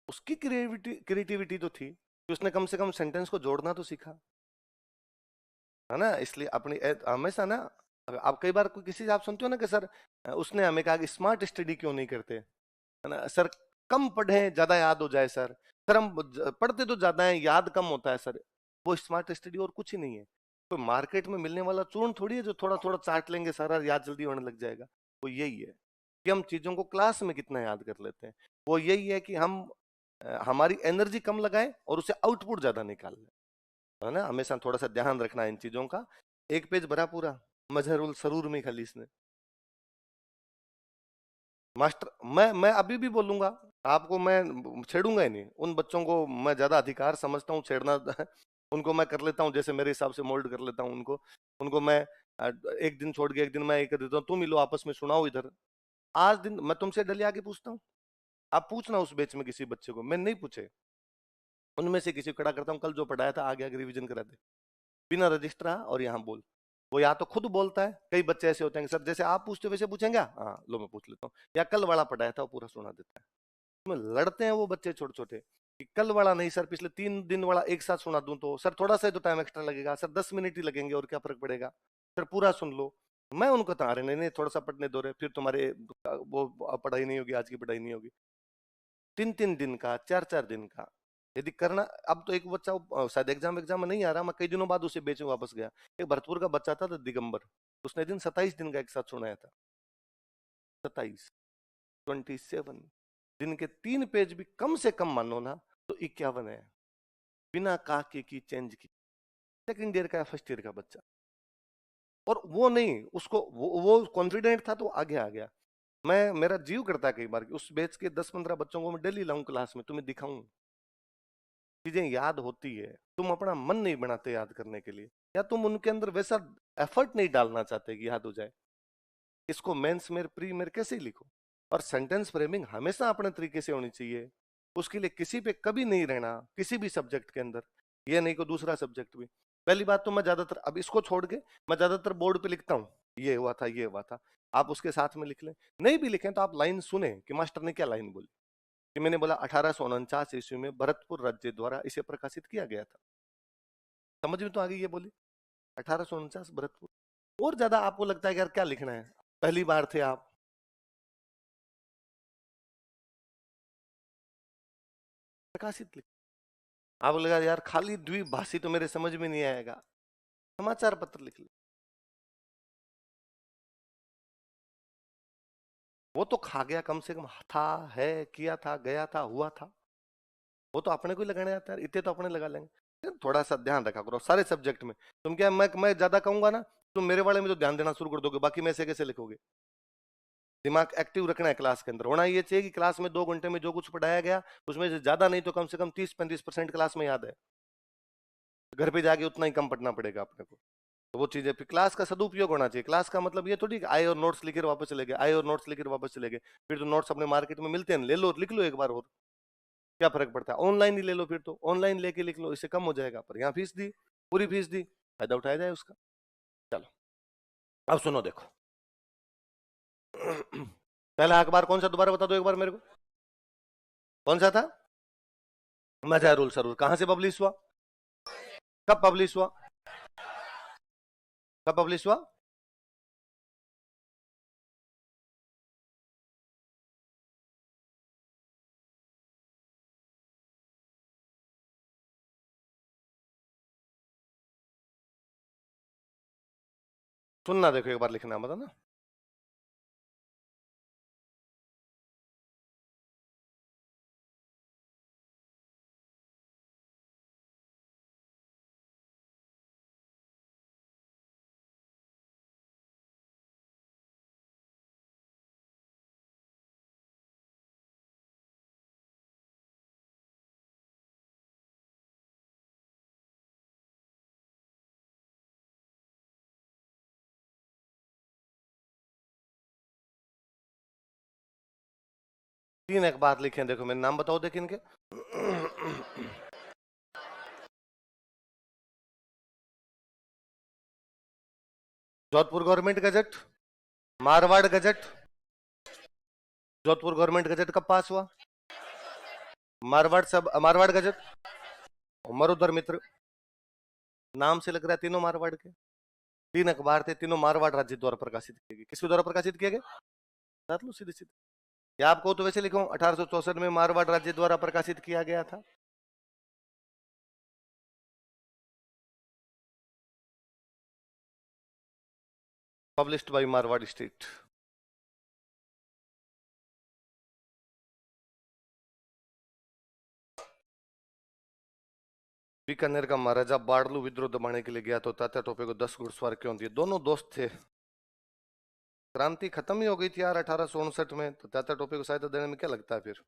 उसकी क्रिएटिविटी तो थी कि उसने कम से कम सेंटेंस को जोड़ना तो सीखा, है ना। इसलिए अपनी हमेशा ना, आप कई बार कोई किसी से आप सुनते हो ना कि सर उसने हमें कहा कि स्मार्ट स्टडी क्यों नहीं करते, है ना सर, कम पढ़े ज्यादा याद हो जाए सर, हम पढ़ते तो ज्यादा है याद कम होता है सर। वो स्मार्ट स्टडी और कुछ ही नहीं है, कोई मार्केट में मिलने वाला चूर्ण थोड़ी है जो थोड़ा थोड़ा चाट लेंगे सारा याद जल्दी होने लग जाएगा। वो यही है कि हम चीजों को क्लास में कितना याद कर लेते हैं, वो यही है कि हम हमारी एनर्जी कम लगाएं और उसे आउटपुट ज्यादा निकाल लें, है ना। हमेशा थोड़ा सा ध्यान रखना है इन चीजों का। एक पेज भरा पूरा मजहरुल सरूर में खाली इसने। मास्टर मैं अभी भी बोलूंगा आपको, मैं छेड़ूंगा ही नहीं उन बच्चों को, मैं ज्यादा अधिकार समझता हूँ छेड़ना उनको मैं कर लेता हूँ जैसे मेरे हिसाब से मोल्ड कर लेता हूँ उनको। उनको मैं एक दिन छोड़ के एक दिन मैं ये कर देता हूँ, तुम मिलो आपस में सुनाओ इधर। आज दिन मैं तुमसे डलिया आके पूछता हूँ, आप पूछना उस बैच में किसी बच्चे को, मैं नहीं पूछे, उनमें से किसी को खड़ा करता हूँ, कल जो पढ़ाया था आगे आगे रिवीजन करा दे, बिना रजिस्टर और यहाँ बोल। वो या तो खुद बोलता है, कई बच्चे ऐसे होते हैं सर जैसे आप पूछते हो वैसे पूछेंगे, हाँ लो मैं पूछ लेता हूँ, या कल वाला पढ़ाया था वो पूरा सुना देता है। उसमें लड़ते हैं वो बच्चे छोटे छोटे कि कल वाला नहीं सर, पिछले 3 दिन वाला एक साथ सुना दूं तो सर थोड़ा सा तो टाइम एक्स्ट्रा लगेगा सर, 10 मिनट ही लगेंगे और क्या फर्क पड़ेगा सर, पूरा सुन लो। मैं उनको कहा रहे नहीं नहीं थोड़ा सा पढ़ने दो रहे, फिर तुम्हारे वो पढ़ाई नहीं होगी, आज की पढ़ाई नहीं होगी। 3 3 दिन का 4 4 दिन का यदि करना। अब तो एक बच्चा शायद एग्जाम एग्जाम में नहीं आ रहा, मैं कई दिनों बाद उसे बेच वापस गया, एक भरतपुर का बच्चा था दिगंबर, उसने दिन 27 दिन का एक साथ सुनाया था। 27 27 दिन के 3 पेज भी कम से कम मानो ना तो 51 है, बिना काके की चेंज की। सेकंड ईयर का फर्स्ट ईयर का बच्चा, और वो नहीं उसको वो कॉन्फिडेंट था तो आगे आ गया। मैं मेरा जीव करता है कई बार कि उस बैच के 10 15 बच्चों को मैं डेली लाऊं क्लास में, तुम्हें दिखाऊं, चीजें याद होती है, तुम अपना मन नहीं बनाते याद करने के लिए, या तुम उनके अंदर वैसा एफर्ट नहीं डालना चाहते कि याद हो जाए। इसको मेंस में प्री में कैसे लिखो, और सेंटेंस फ्रेमिंग हमेशा अपने तरीके से होनी चाहिए, उसके लिए किसी पे कभी नहीं रहना किसी भी सब्जेक्ट के अंदर, ये नहीं को दूसरा सब्जेक्ट भी। पहली बात तो मैं ज्यादातर अब इसको छोड़ के मैं ज्यादातर बोर्ड पे लिखता हूँ, ये हुआ था ये हुआ था, आप उसके साथ में लिख लें, नहीं भी लिखें तो आप लाइन सुने कि मास्टर ने क्या लाइन बोली, कि मैंने बोला 1849 ईस्वी में भरतपुर राज्य द्वारा इसे प्रकाशित किया गया था, समझ में तो आ गई ये बोली 1849 भरतपुर। और ज्यादा आपको लगता है कि यार क्या लिखना है, पहली बार थे आप, प्रकाशित लिख, आप लगा यार खाली द्विभाषी तो मेरे समझ में नहीं आएगा, समाचार पत्र लिख ले। वो तो खा गया कम से कम, था है किया था गया था हुआ था, वो तो अपने को ही लगाने आता है, इतने तो अपने लगा लेंगे। थोड़ा सा ध्यान रखा करो सारे सब्जेक्ट में। तुम क्या मैं ज्यादा कहूंगा ना, तुम मेरे वाले में तो ध्यान देना शुरू कर दोगे, बाकी में से कैसे लिखोगे। दिमाग एक्टिव रखना है क्लास के अंदर, होना ये चाहिए कि क्लास में 2 घंटे में जो कुछ पढ़ाया गया उसमें से ज्यादा नहीं तो कम से कम 30 35% क्लास में याद है, घर पे जाके उतना ही कम पढ़ना पड़ेगा अपने को। तो वो चीजें फिर क्लास का सदुपयोग होना चाहिए। क्लास का मतलब ये थोड़ी आए और नोट्स लिखे वापस चले गए, आए और नोट्स लिखे वापस चले गए, फिर तो नोट्स अपने मार्केट में मिलते हैं, ले लो लिख लो एक बार और। क्या फर्क पड़ता है, ऑनलाइन ही ले लो, फिर तो ऑनलाइन लेके लिख लो, इससे कम हो जाएगा, पर यहाँ फीस दी, पूरी फीस दी, फायदा उठाया जाए उसका। चलो अब सुनो, देखो पहला अखबार कौन सा, दोबारा बता दो एक बार मेरे को, कौन सा था? मजहरुल सरूर। कहां से पब्लिश हुआ, कब पब्लिश हुआ, कब पब्लिश हुआ? सुनना, देखो एक बार लिखना बता ना। तीन अखबार लिखे हैं, देखो मेरे नाम बताओ देखिए इनके। Jodhpur government gazette, Marwar gazette. Jodhpur government gazette कब पास हुआ? मारवाड़ गजट और मरुधर मित्र। नाम से लग रहा है तीनों मारवाड़ के। तीन अखबार थे, तीनों मारवाड़ राज्य द्वारा प्रकाशित किए गए। किसके द्वारा प्रकाशित किए गए? बता लो सीधे सीधे, या आपको तो वैसे लिखो 1864 में मारवाड़ राज्य द्वारा प्रकाशित किया गया था। Published by Marwar state. Bikaner का महाराजा बाड़लू विद्रोह दबाने के लिए गया तो तात्या टोपे को 10 घुड़सवार क्यों दिए? दोनों दोस्त थे, क्रांति खत्म ही हो गई थी यार 1859 में, तो तात्या टोपे को सहायता देने में क्या लगता है फिर।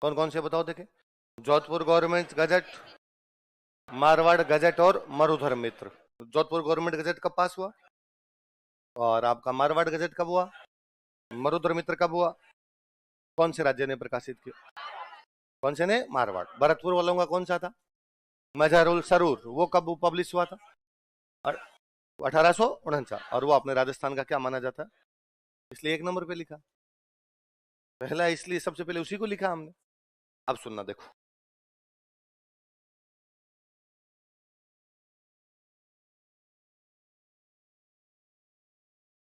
कौन कौन से बताओ देखे? Jodhpur government gazette, Marwar gazette और मरुधर मित्र। जोधपुर गवर्नमेंट गजट कब पास हुआ, और आपका मारवाड़ गजट कब हुआ, मरुधर मित्र कब हुआ? कौन से राज्य ने प्रकाशित किया? कौन से ने? मारवाड़। भरतपुर वालों का कौन सा था? मजहरुल सरूर। वो कब पब्लिश हुआ था? 1849। और वो अपने राजस्थान का क्या माना जाता है, इसलिए एक नंबर पे लिखा पहला, इसलिए सबसे पहले उसी को लिखा हमने। अब सुनना देखो,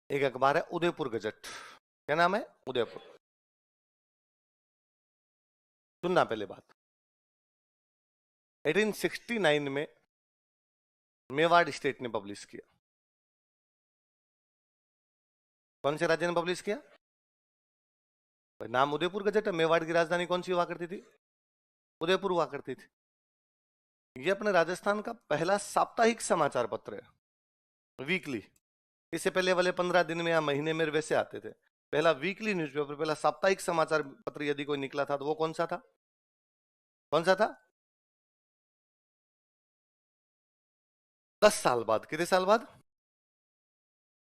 एक अखबार है उदयपुर गजट। क्या नाम है? उदयपुर। सुनना पहले बात, 1869 में मेवाड़ स्टेट ने पब्लिश किया। कौन से राज्य ने पब्लिश किया? नाम उदयपुर गजट है। मेवाड़ की राजधानी कौन सी हुआ करती थी? उदयपुर हुआ करती थी। ये अपने राजस्थान का पहला साप्ताहिक समाचार पत्र है, वीकली। इससे पहले वाले 15 दिन में या महीने में वैसे आते थे। पहला वीकली न्यूज़पेपर, पहला साप्ताहिक समाचार पत्र यदि कोई निकला था तो वो कौन सा था? कौन सा था? 10 साल बाद। कितने साल बाद?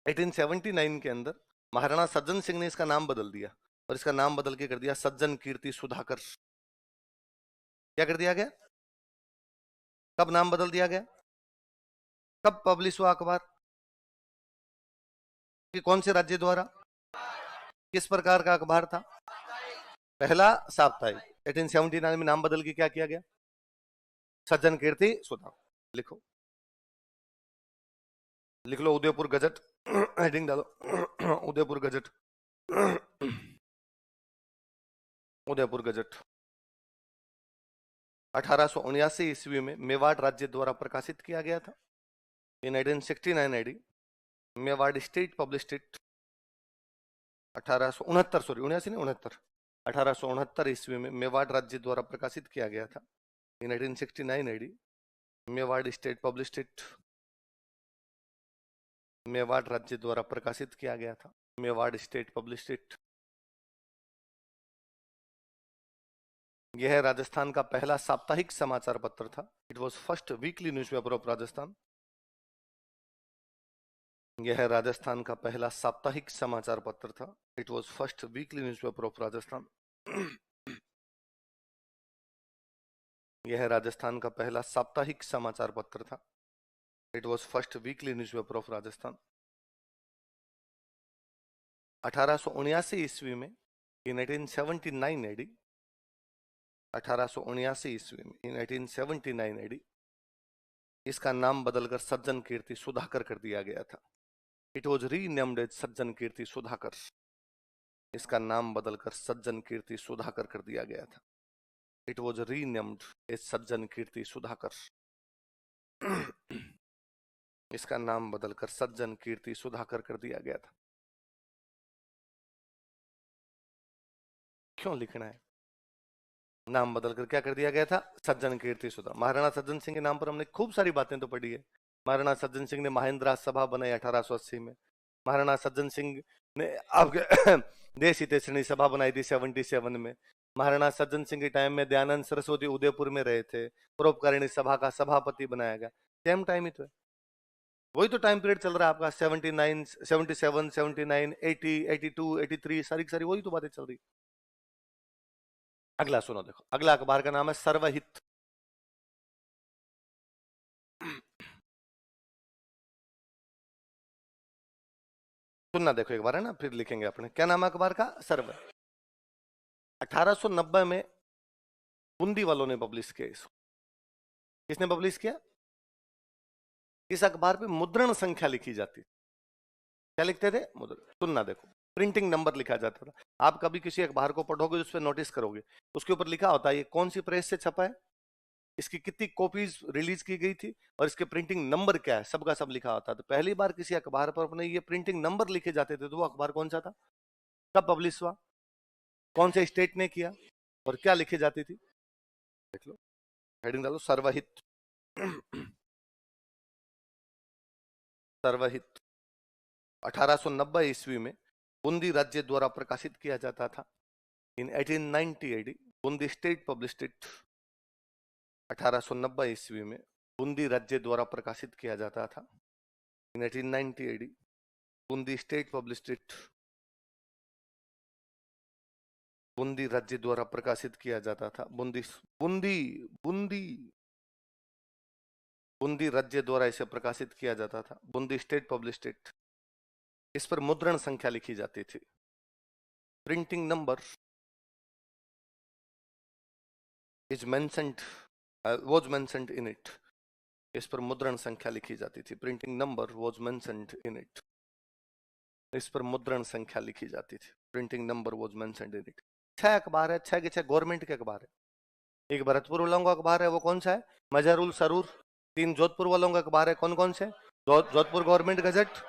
1879 के अंदर महाराणा सज्जन सिंह ने इसका नाम बदल दिया, और इसका नाम बदल के कर दिया सज्जन कीर्ति सुधाकर। क्या कर दिया गया? कब नाम बदल दिया गया? कब पब्लिश हुआ अखबार? कि कौन से राज्य द्वारा? किस प्रकार का अखबार था? पहला साप्ताहिक। 1879 में नाम बदल के क्या किया गया? सज्जन कीर्ति सुधाकर। लिखो, लिख लो उदयपुर गजट, हेडिंग डालो उदयपुर गजट। उदयपुर गजट 1879 ईस्वी में मेवाड़ राज्य द्वारा प्रकाशित किया गया था। In 1869 AD, Mewar state published it 1869 sorry 1969 1869 ईस्वी में मेवाड़ राज्य द्वारा प्रकाशित किया गया था. In 1869 AD, Mewar state published it Mewar राज्य द्वारा प्रकाशित किया गया था. Mewar state published it. यह राजस्थान का पहला साप्ताहिक समाचार पत्र था. It was first weekly newspaper of Rajasthan. यह राजस्थान का पहला साप्ताहिक समाचार पत्र था. It was first weekly newspaper of Rajasthan. यह राजस्थान का पहला साप्ताहिक समाचार पत्र था. It was first weekly newspaper of Rajasthan. 1879 ईस्वी में इन 1879 एडी 1879 ईस्वी में इन 1879 एडी इसका नाम बदलकर सज्जन कीर्ति सुधाकर कर दिया गया था. इट वॉज रीनेम्ड एज सज्जन कीर्ति सुधाकर. इसका नाम बदलकर सज्जन कीर्ति सुधाकर कर दिया गया था. इट वॉज रीनेम्ड एज सज्जन कीर्ति सुधाकर. इसका नाम बदलकर सज्जन कीर्ति सुधाकर कर दिया गया था. क्यों लिखना है? नाम बदलकर क्या कर दिया गया था? सज्जन कीर्ति सुधा. महाराणा सज्जन सिंह के नाम पर हमने खूब सारी बातें तो पढ़ी है. महाराणा सज्जन सिंह ने महेंद्र सभा बनाई 1880 में. महाराणा सज्जन सिंह ने आपके देश हितैषणी सभा बनाई थी 77 में. महाराणा सज्जन सिंह के टाइम में दयानंद सरस्वती उदयपुर में रहे थे. परोपकारिणी सभा का सभापति बनाया गया. सेम टाइम ही तो है. वही तो टाइम पीरियड चल रहा है आपका. 79 77 79 80 82 83 सारी सारी वही तो बातें चल रही. अगला सुनो, देखो अगला अखबार का नाम है सर्वहित. सुनना देखो एक बार, है ना, फिर लिखेंगे अपने. क्या नाम है अखबार का? सर्व. 1890 में बूंदी वालों ने पब्लिश किया इसको. किसने पब्लिश किया? इस अखबार पे मुद्रण संख्या लिखी जाती. क्या लिखते थे? मुद्रण. सुनना देखो, प्रिंटिंग नंबर लिखा जाता था. आप कभी किसी अखबार को पढ़ोगे उस पर नोटिस करोगे, उसके ऊपर लिखा होता है ये कौन सी प्रेस से छपा है, इसकी कितनी कॉपीज रिलीज की गई थी और इसके प्रिंटिंग नंबर क्या है, सबका सब लिखा होता. तो पहली बार किसी अखबार पर अपने ये प्रिंटिंग नंबर लिखे जाते थे तो वो अखबार कौन सा था, कब पब्लिश हुआ, कौन से स्टेट ने किया और क्या लिखी जाती थी. देख लो, हेडिंग डालो सर्वहित. सर्वहित 1890 ईस्वी में बूंदी राज्य द्वारा प्रकाशित किया जाता था. In 1890 AD Bundi state published it. 1890 ईस्वी में बूंदी राज्य द्वारा प्रकाशित किया जाता था. In 1890 AD Bundi state published it. Bundi राज्य द्वारा प्रकाशित किया जाता था. बूंदी बूंदी बूंदी बूंदी राज्य द्वारा इसे प्रकाशित किया जाता था. Bundi state published it. इस पर मुद्रण संख्या लिखी जाती थी. Printing number is mentioned was mentioned in it. इस पर मुद्रण संख्या लिखी जाती थी. Printing number was mentioned in it. इस पर मुद्रण संख्या लिखी जाती थी. Printing number was mentioned in it. 6 अखबार है, 6 के 6 गवर्नमेंट के अखबार है. एक भरतपुर वालों का अखबार है, वो कौन सा है? मजहरुल सरूर. 3 जोधपुर वालों का अखबार है, कौन कौन से? Jodhpur government gazette,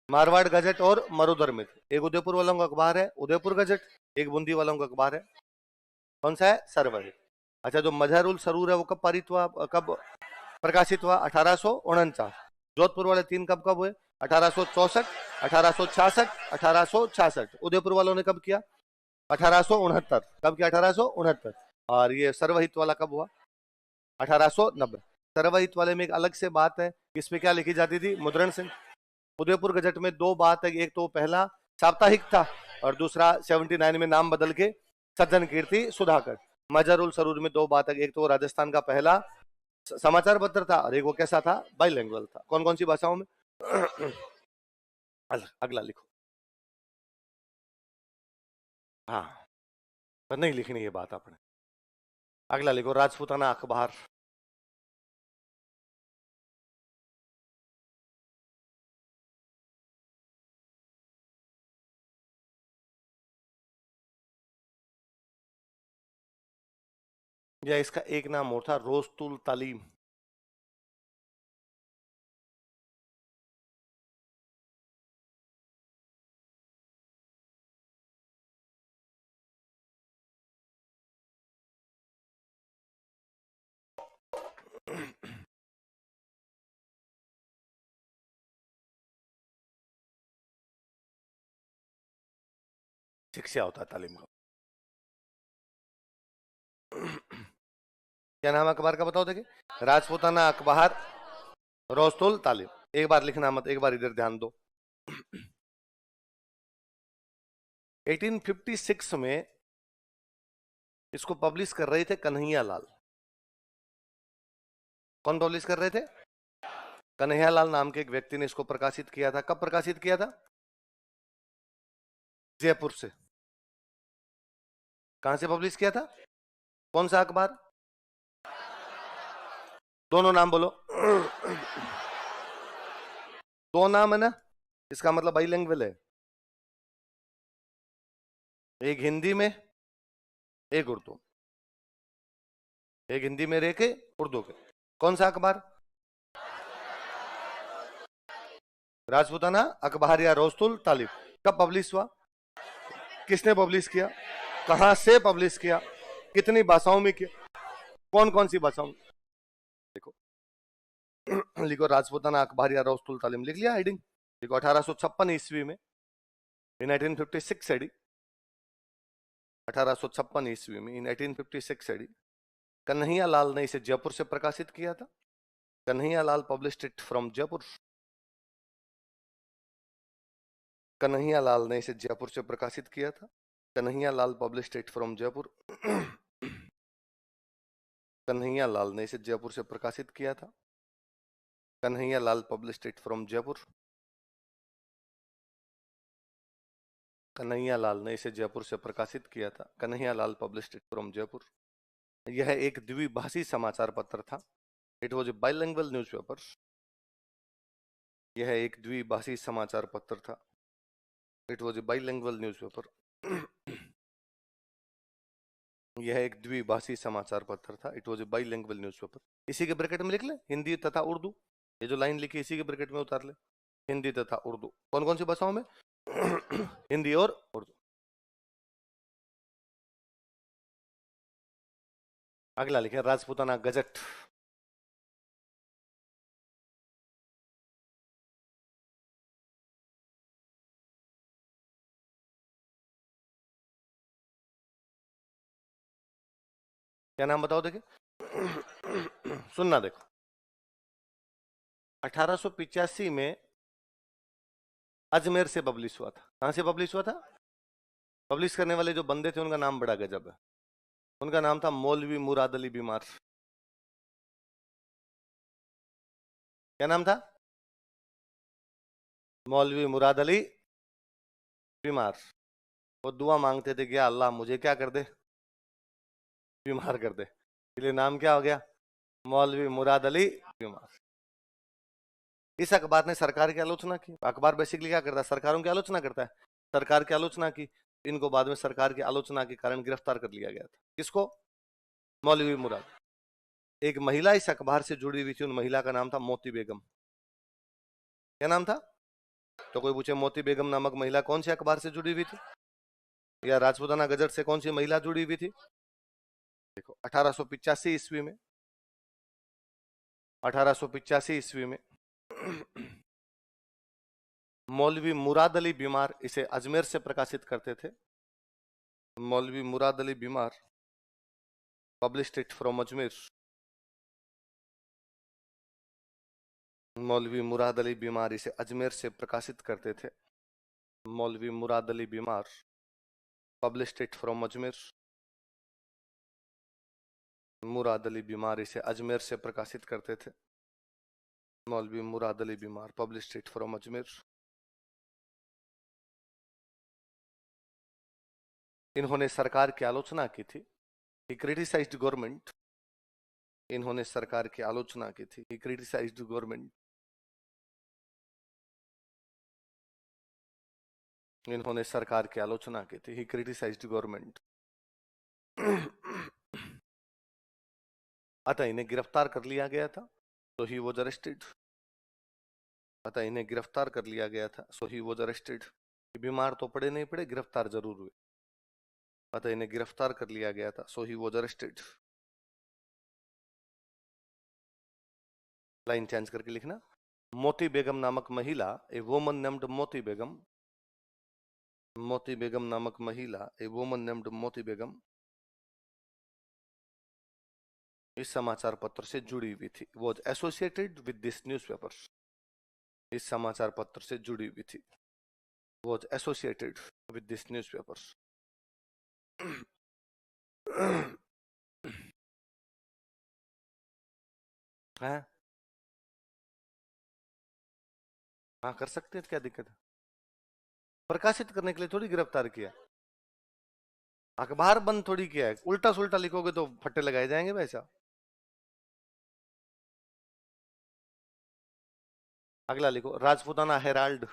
Marwar gazette और मरुधर मित्र. एक उदयपुर वालों का अखबार है उदयपुर गजट. एक बूंदी वालों का अखबार है कौन सा है? सर्वहित. अच्छा, जो मजहरुल सरूर है वो कब पारित हुआ, कब प्रकाशित हुआ? 1849. जोधपुर वाले 3 कब कब हुए? 1864, 1866, 1866. उदयपुर वालों ने कब किया? 1869. कब किया? 1869. और ये सर्वहित वाला कब हुआ? 1890. सर्वहित वाले में एक अलग से बात है, इसमें क्या लिखी जाती थी? मुद्रण से. उदयपुर गजट में 2 बात है, एक तो पहला साप्ताहिक था और दूसरा 79 में नाम बदल के सज्जन कीर्ति सुधाकर. मजहरुल सरूर में 2 बात है, एक तो राजस्थान का पहला समाचार पत्र था और एक वो कैसा था? बाइलिंगुअल था. कौन कौन सी भाषाओं में? अगला लिखो. हाँ, पर नहीं लिखनी ये बात आपने. अगला लिखो, राजपूताना अखबार. या इसका एक नाम और था, रोस्तुल तालीम. शिक्षा होता है तालीम का। क्या नाम है अखबार का बताओ देखिए? राजपूताना अखबार रोस्तुल तालिब। एक बार लिखना मत, एक बार इधर ध्यान दो। 1856 में इसको पब्लिश कर रहे थे कन्हैया लाल। कौन पब्लिश कर रहे थे? कन्हैया लाल नाम के एक व्यक्ति ने इसको प्रकाशित किया था। कब प्रकाशित किया था? जयपुर से। कहां से पब्लिश किया था? कौन सा अखबार? दोनों नाम बोलो। दो नाम है ना, इसका मतलब बाइलिंगुअल है। एक हिंदी में, एक उर्दू। एक हिंदी में रह के उर्दू के। कौन सा अखबार? राजपूताना अखबार या रोस्तुल तालिब। कब पब्लिश हुआ? किसने पब्लिश किया? कहां से पब्लिश किया? कितनी भाषाओं में किया? कौन कौन सी भाषाओं में? देखो, लिखो राजपूताना अखबार या रोस्तुल तालिम। लिख लिया हेडिंग? देखो 1856 ईस्वी में, इन 1856 एडी, 1856 ईस्वी में, इन 1856 एडी, कन्हैया लाल ने इसे जयपुर से प्रकाशित किया था। Kanhaiya Lal published it from Jaipur. Kanhaiya Lal ने इसे जयपुर से प्रकाशित किया था। Kanhaiya Lal published it from Jaipur. Kanhaiya Lal ने इसे जयपुर से प्रकाशित किया था। Kanhaiya Lal published it from Jaipur. Kanhaiya Lal ने इसे जयपुर से प्रकाशित किया था। Kanhaiya Lal published it from Jaipur. यह एक द्विभाषी समाचार पत्र था। It was a bilingual newspaper. यह एक द्विभाषी समाचार पत्र था। It was a bilingual newspaper. यह एक द्विभाषी समाचार पत्र था। It was a bilingual newspaper. इसी के ब्रैकेट में लिख ले हिंदी तथा उर्दू। ये जो लाइन लिखी इसी के ब्रैकेट में उतार ले, हिंदी तथा उर्दू। कौन कौन सी भाषाओं में? हिंदी और उर्दू। अगला लिखे राजपूताना गजट। क्या नाम बताओ देखिए? सुनना देखो, 1885 में अजमेर से पब्लिश हुआ था। कहां से पब्लिश हुआ था? पब्लिश करने वाले जो बंदे थे उनका नाम बड़ा गजब है। उनका नाम था मौलवी मुराद अली बीमार। क्या नाम था? मौलवी मुराद अली बीमार। वो दुआ मांगते थे कि या अल्लाह मुझे क्या कर दे? बीमार कर दे। इसलिए नाम क्या हो गया? मौलवी मुराद अली बीमार। इस अखबार ने सरकार की आलोचना की। अखबार बेसिकली क्या करता है? सरकारों की आलोचना करता है। सरकार की आलोचना की। इनको बाद में सरकार की आलोचना के कारण गिरफ्तार कर लिया गया था। किसको? मौलवी मुराद। एक महिला इस अखबार से जुड़ी हुई थी। उन महिला का नाम था मोती बेगम। क्या नाम था? तो कोई पूछे मोती बेगम नामक महिला कौन से अखबार से जुड़ी हुई थी, या राजपूताना गजट से कौन सी महिला जुड़ी हुई थी? देखो 1885 ईस्वी में, 1885 ईस्वी में मौलवी मुराद अली बीमार इसे अजमेर से प्रकाशित करते थे। मौलवी मुराद अली बीमार पब्लिश्ड इट फ्रॉम अजमेर। मौलवी मुराद अली बीमार इसे अजमेर से प्रकाशित करते थे। मौलवी मुराद अली बीमार published it from Ajmer. Murad Ali बीमार इसे अजमेर से प्रकाशित करते थे। मौलवी मुराद अली बीमार पब्लिश्ड इट फ्रॉम अजमेर। इन्होंने सरकार की आलोचना की थी। ही क्रिटिसाइज्ड गवर्नमेंट। इन्होंने सरकार की आलोचना की थी। ही क्रिटिसाइज्ड गवर्नमेंट। इन्होंने सरकार की आलोचना की थी। ही क्रिटिसाइज्ड गवर्नमेंट। अतः इन्हें गिरफ्तार कर लिया गया था। So he was arrested. अतः इन्हें गिरफ्तार कर लिया गया था। So he was arrested. बीमार तो पड़े नहीं पड़े, गिरफ्तार जरूर हुए। अतः इन्हें गिरफ्तार कर लिया गया था। So he was arrested. Line change करके लिखना। मोती बेगम नामक महिला, ए वुमन नेम्ड मोती बेगम, मोती बेगम नामक महिला, ए वुमन नेम्ड मोती बेगम, इस समाचार पत्र से जुड़ी हुई थी, was associated with this newspaper, इस समाचार पत्र से जुड़ी हुई थी, was associated with this newspaper. है, हाँ कर सकते हैं, क्या दिक्कत है? प्रकाशित करने के लिए थोड़ी गिरफ्तार किया, अखबार बंद थोड़ी किया है, उल्टा सुल्टा लिखोगे तो फट्टे लगाए जाएंगे वैसा। अगला लिखो, राजपूताना हेराल्ड,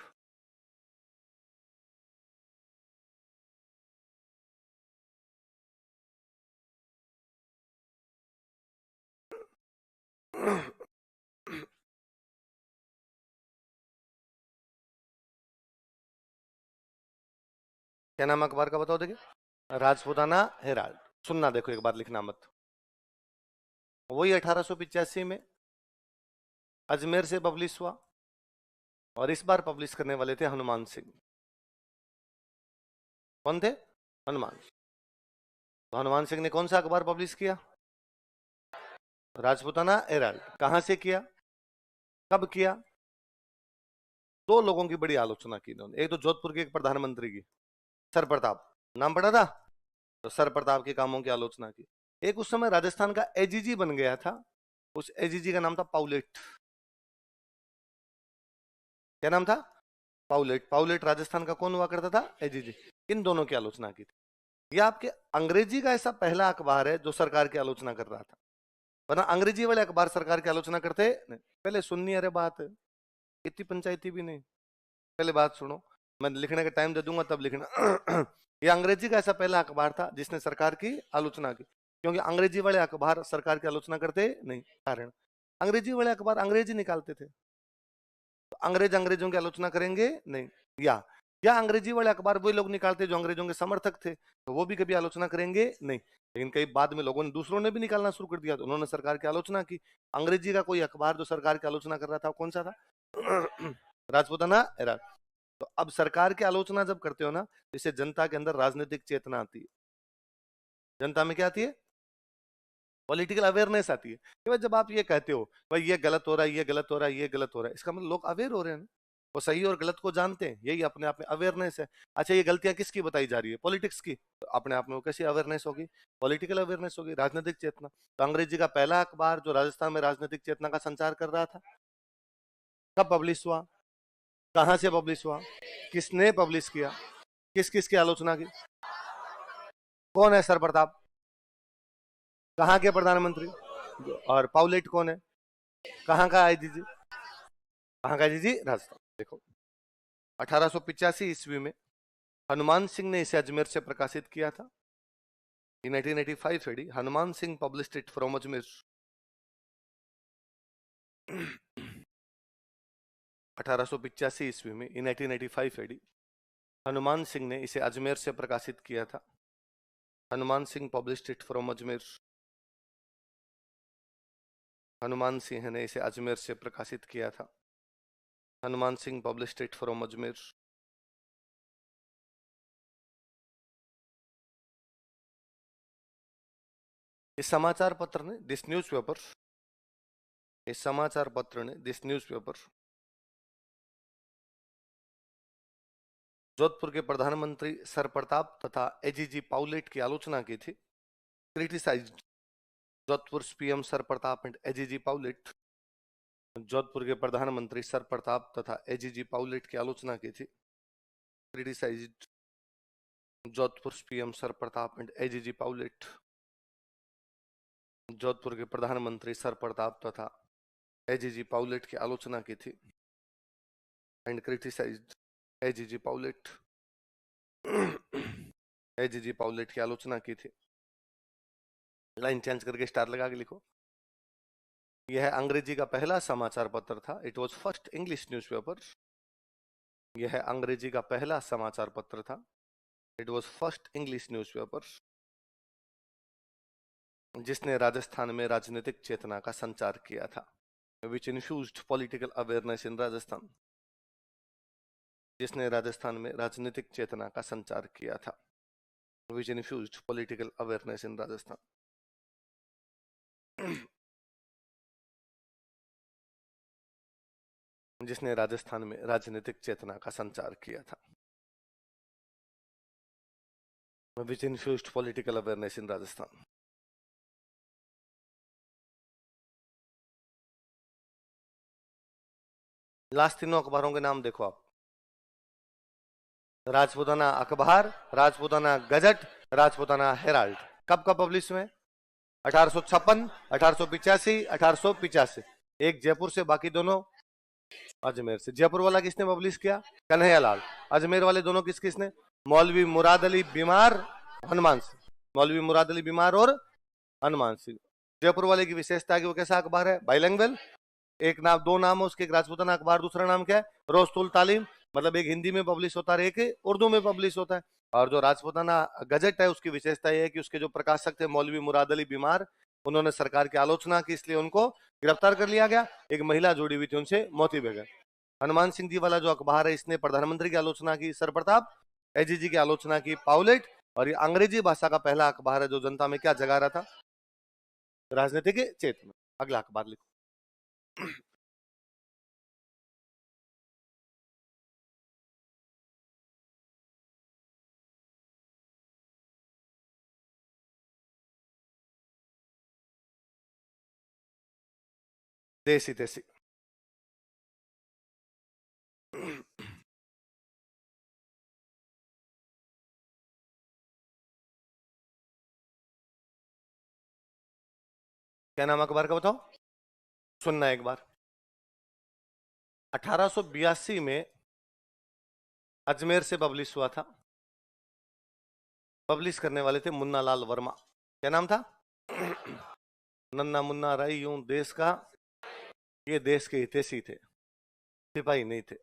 क्या नाम अखबार का बताओ, देखिए राजपूताना हेराल्ड। सुनना, देखो एक बार लिखना मत। वही 1885 में अजमेर से पब्लिश हुआ, और इस बार पब्लिश करने वाले थे हनुमान सिंह। कौन थे? हनुमान। तो हनुमान सिंह ने कौन सा अखबार पब्लिश किया? राजपूताना हेराल्ड। कहां से किया, कब किया? दो लोगों की बड़ी आलोचना की इन्होंने, एक तो जोधपुर के एक प्रधानमंत्री की, सर प्रताप, नाम पढ़ा था, तो सर प्रताप के कामों की आलोचना की। एक उस समय राजस्थान का एजीजी बन गया था, उस एजीजी का नाम था पाउलेट। क्या नाम था? पाउलेट। पाउलेट राजस्थान का कौन हुआ करता था? एजीजी। इन दोनों की आलोचना की थी। यह आपके अंग्रेजी का ऐसा पहला अखबार है जो सरकार की आलोचना कर रहा था, वरना अंग्रेजी वाले अखबार सरकार की आलोचना करते नहीं। पहले सुननी, अरे बात इतनी पंचायती भी नहीं, पहले बात सुनो, मैं लिखने का टाइम दे दूंगा तब लिखना। ये अंग्रेजी का ऐसा पहला अखबार था जिसने सरकार की आलोचना की, क्योंकि अंग्रेजी वाले अखबार सरकार की आलोचना करते नहीं। कारण, अंग्रेजी वाले अखबार अंग्रेजी निकालते थे, तो अंग्रेज अंग्रेजों की आलोचना करेंगे नहीं। या अंग्रेजी वाले अखबार वही लोग निकालते जो अंग्रेजों के समर्थक थे, तो वो भी कभी आलोचना करेंगे नहीं। लेकिन कई बाद में लोगों ने, दूसरों ने भी निकालना शुरू कर दिया, तो उन्होंने सरकार की आलोचना की। अंग्रेजी का कोई अखबार जो सरकार की आलोचना कर रहा था, कौन सा था? राजपूताना एरा। तो अब सरकार की आलोचना जब करते हो ना, इससे जनता के अंदर राजनीतिक चेतना आती है। जनता में क्या आती है? पॉलिटिकल अवेयरनेस आती है कि भाई जब आप ये कहते हो भाई ये गलत हो रहा है, ये गलत हो रहा है, ये गलत हो रहा है, इसका मतलब लोग अवेयर हो रहे हैं ना, वो सही और गलत को जानते हैं, यही अपने आप में अवेयरनेस है। अच्छा, ये गलतियां किसकी बताई जा रही है? पॉलिटिक्स की, तो अपने आप में वो कैसी अवेयरनेस होगी? पॉलिटिकल अवेयरनेस होगी, राजनीतिक चेतना। तो अंग्रेजी का पहला अखबार जो राजस्थान में राजनीतिक चेतना का संचार कर रहा था, कब पब्लिश हुआ, कहां से पब्लिश हुआ, किसने पब्लिश किया, किस किस की आलोचना की? कौन है सर प्रताप? कहाँ के प्रधानमंत्री? और पाउलेट कौन है? कहाँ का आईजीजी? कहाँ का आईजीजी? राजस्थान। देखो, 1885 ईस्वी में हनुमान सिंह ने इसे अजमेर से प्रकाशित किया था। In 1885 AD, Hanuman Singh published it from Ajmer. 1885 ईस्वी में, in 1885 AD, हनुमान सिंह ने इसे अजमेर से प्रकाशित किया था। Hanuman Singh published it from Ajmer. Hanuman Singh ने इसे अजमेर से प्रकाशित किया था। Hanuman Singh published it from Ajmer. इस समाचार पत्र ने, दिस न्यूज़पेपर, इस समाचार पत्र ने, दिस न्यूज़पेपर, जोधपुर के प्रधानमंत्री सर प्रताप तथा एजीजी पाउलेट की आलोचना की थी। Criticised Jodhpur PM sir Pratap and AGG Powlett. Jodhpur के प्रधानमंत्री सर प्रताप तथा एजीजी पाउलेट की आलोचना की थी। Criticised Jodhpur PM sir Pratap and AGG Powlett. Jodhpur के प्रधानमंत्री सर प्रताप तथा एजीजी पाउलेट की आलोचना की थी। And criticised AGG Powlett. AGG Powlett की आलोचना की थी। लाइन चेंज करके स्टार लगा के लिखो। यह अंग्रेजी का पहला समाचार पत्र था। It was first English newspaper. यह अंग्रेजी का पहला समाचार पत्र था। It was first English newspaper, जिसने राजस्थान में राजनीतिक चेतना का संचार किया था, which infused political awareness in Rajasthan. जिसने राजस्थान में राजनीतिक चेतना का संचार किया था, which infused political awareness in Rajasthan. जिसने राजस्थान में राजनीतिक चेतना का संचार किया था, which infused political awareness in Rajasthan. Last तीनों अखबारों के नाम देखो आप, राजपूताना अखबार, राजपूताना गजट, राजपूताना हेराल्ड। कब कब पब्लिश हुए? 1856, 1885, 1885। एक जयपुर से, बाकी दोनों अजमेर से। जयपुर वाला किसने पब्लिश किया? कन्हैयालाल। अजमेर वाले दोनों किस किसने? मौलवी मुराद अली बीमार, हनुमान सिंह। मौलवी मुराद अली बीमार और हनुमान सिंह। जयपुर वाले की विशेषता है कि वो कैसा अखबार है? बाइलैंग्वेज। एक नाम, दो नाम है उसके, एक राजपूताना अखबार, दूसरा नाम क्या है? रोस्तुल तालीम। मतलब एक हिंदी में पब्लिश होता है, एक उर्दू में पब्लिश होता है। और जो राजपूताना गजट है उसकी विशेषता यह है कि उसके जो प्रकाशक थे मौलवी मुराद अली बीमार, उन्होंने सरकार की आलोचना की, इसलिए उनको गिरफ्तार कर लिया गया। एक महिला जुड़ी हुई थी उनसे, मोती बेगम। हनुमान सिंह जी वाला जो अखबार है, इसने प्रधानमंत्री की आलोचना की, सर प्रताप एजीजी की आलोचना की, पाउलेट। और ये अंग्रेजी भाषा का पहला अखबार है जो जनता में क्या जगा रहा था? राजनीतिक चेतना। अगला अखबार लिखो। देसी देसी। क्या नाम अखबार का बताओ? सुनना एक बार। 1882 में अजमेर से पब्लिश हुआ था। पब्लिश करने वाले थे मुन्ना लाल वर्मा। क्या नाम था? नन्ना मुन्ना राई यूं देश का, ये देश के हितैषी थे, सिपाही नहीं थे,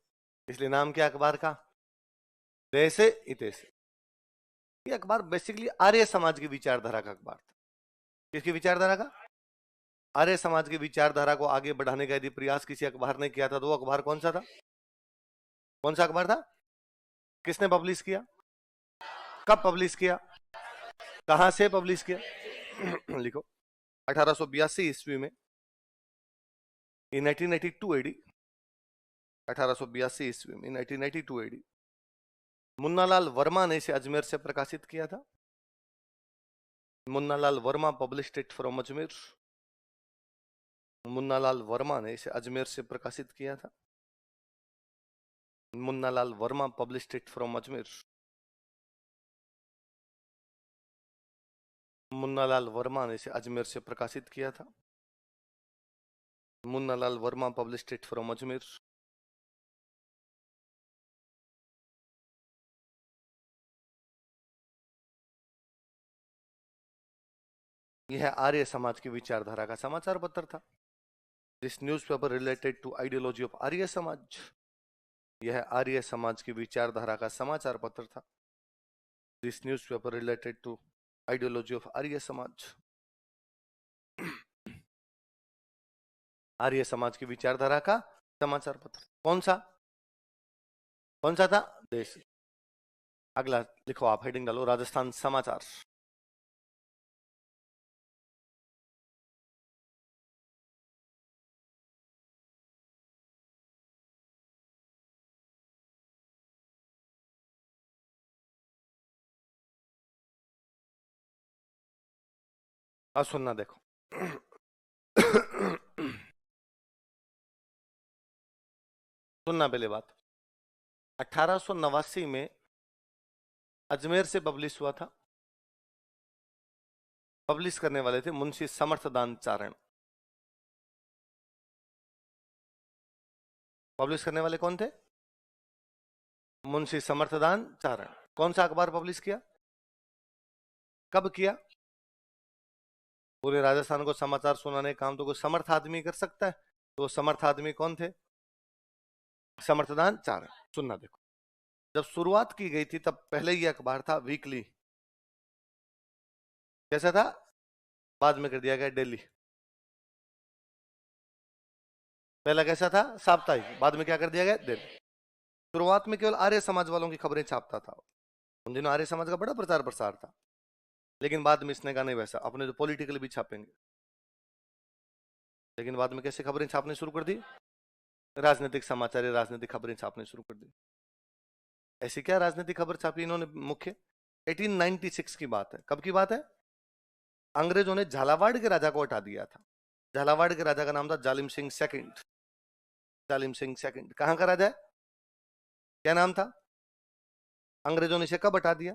इसलिए नाम क्या अखबार का? देश हितैषी। ये अखबार बेसिकली आर्य समाज की विचारधारा का अखबार था। किसकी विचारधारा का? आर्य समाज की विचारधारा को आगे बढ़ाने का यदि प्रयास किसी अखबार ने किया था तो वो अखबार कौन सा था? कौन सा अखबार था? किसने पब्लिश किया? कब पब्लिश किया? कहां से पब्लिश किया? लिखो। 1882 ईस्वी में, इन 1982 एडी, 1882 ईस्वी में, इन 1982 एडी, मुन्नालाल वर्मा ने इसे अजमेर से प्रकाशित किया था। Munnalal Verma published it from Ajmer. Munnalal Verma ने इसे अजमेर से प्रकाशित किया था। Munnalal Verma published it from Ajmer. Munnalal Verma ने इसे अजमेर से प्रकाशित किया था। Munnalal Verma published it from Ajmer. यह आर्य समाज की विचारधारा का समाचार पत्र था। This newspaper related to ideology of Arya Samaj. यह आर्य समाज की विचारधारा का समाचार पत्र था। This newspaper related to ideology of Arya Samaj. Arya Samaj की विचारधारा का समाचार पत्र। कौन सा? कौन सा था? देश। अगला लिखो आप, हेडिंग डालो राजस्थान समाचार। और सुनना देखो। सुनना पहले बात। 1889 में अजमेर से पब्लिश हुआ था। पब्लिश करने वाले थे मुंशी समर्थदान चारण। पब्लिश करने वाले कौन थे? मुंशी समर्थदान चारण। कौन सा अखबार पब्लिश किया? कब किया? पूरे राजस्थान को समाचार सुनाने का काम तो कोई समर्थ आदमी कर सकता है, तो समर्थ आदमी कौन थे? समर्थदान चारण। सुनना देखो। जब शुरुआत की गई थी तब पहले ये अखबार था वीकली। कैसा था? बाद में कर दिया गया डेली। पहला कैसा था? साप्ताहिक। बाद में क्या कर दिया गया? डेली। शुरुआत में केवल आर्य समाज वालों की खबरें छापता था। उन दिनों आर्य समाज का बड़ा प्रचार प्रसार था, लेकिन बाद में इसने कहा नहीं, वैसा अपने तो पॉलिटिकल भी छापेंगे। लेकिन बाद में कैसे खबरें छापने शुरू कर दी? राजनीतिक समाचार या राजनीतिक खबरें छापने शुरू कर दी। ऐसी क्या राजनीतिक खबर छापी इन्होंने मुख्य? 1896 की बात है। कब की बात है? अंग्रेजों ने झालावाड़ के राजा को हटा दिया था। झालावाड़ के राजा का नाम था जालिम सिंह सेकंड। जालिम सिंह सेकंड कहां का राजा है? क्या नाम था? अंग्रेजों ने इसे कब हटा दिया?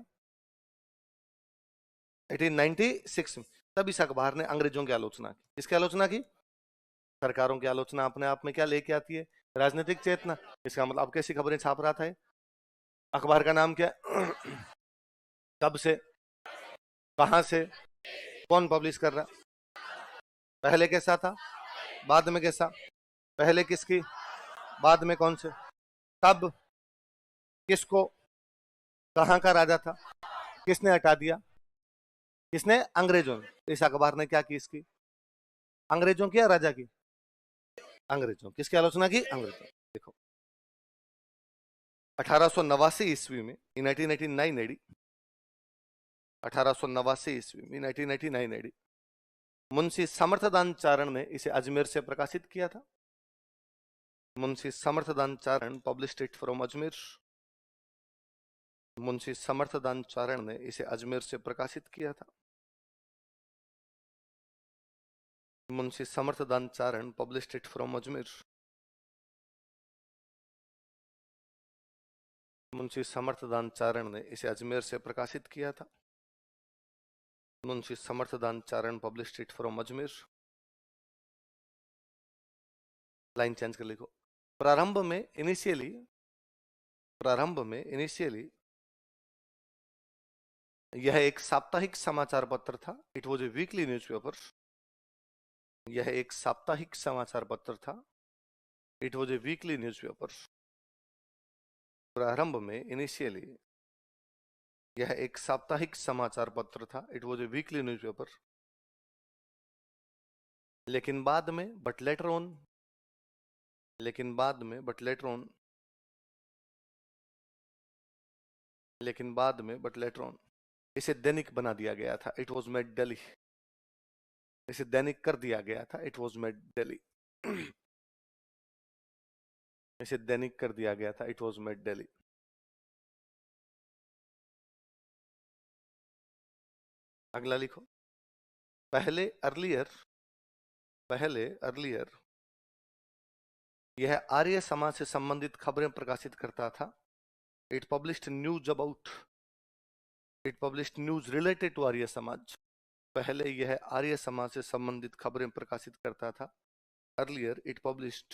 1896 में। तब इस अखबार ने अंग्रेजों की आलोचना की। किसकी आलोचना की? सरकारों की आलोचना अपने आप में क्या लेके आती है? राजनीतिक चेतना। इसका मतलब अब कैसी खबरें छाप रहा था? अखबार का नाम क्या है? कब से, कहां से, कौन पब्लिश कर रहा? पहले कैसा था, बाद में कैसा? पहले किसकी, बाद में कौन से, कब, किसको, कहां का राजा था, किसने हटा दिया? किसने? अंग्रेजों ने। इस अखबार ने क्या की? इसकी अंग्रेजों की या राजा की? अंग्रेजों। किसकी आलोचना की? अंग्रेजों। देखो 1889 ईस्वी में, इन 1889 एडी, 1889 ईस्वी में, इन 1889 एडी, मुंशी समर्थदान चारण ने इसे अजमेर से प्रकाशित किया था। Munshi Samarthdan Charan published it from Ajmer. Munshi Samarthdan Charan ने इसे अजमेर से प्रकाशित किया था। Munshi Samarthdan Charan published it from Ajmer. Munshi Samarthdan Charan ने इसे अजमेर से प्रकाशित किया था। Munshi Samarthdan Charan published it from Ajmer. Line change कर लिखो। प्रारंभ में इनिशियली यह एक साप्ताहिक समाचार पत्र था। It was A weekly newspaper. यह एक साप्ताहिक समाचार पत्र था। It was A weekly newspaper. प्रारंभ में इनिशियली यह एक साप्ताहिक समाचार पत्र था। It was A weekly newspaper. लेकिन बाद में, बट लेटर ऑन, लेकिन बाद में, बट लेटर ऑन, लेकिन बाद में, बट लेटर ऑन, इसे दैनिक बना दिया गया था। It was made daily. इसे दैनिक कर दिया गया था। It was made daily. इसे दैनिक कर दिया गया था। It was made daily. अगला लिखो। पहले अर्लियर यह आर्य समाज से संबंधित खबरें प्रकाशित करता था। It published news related to Arya Samaj. पहले यह आर्य समाज से संबंधित खबरें प्रकाशित करता था। Earlier it published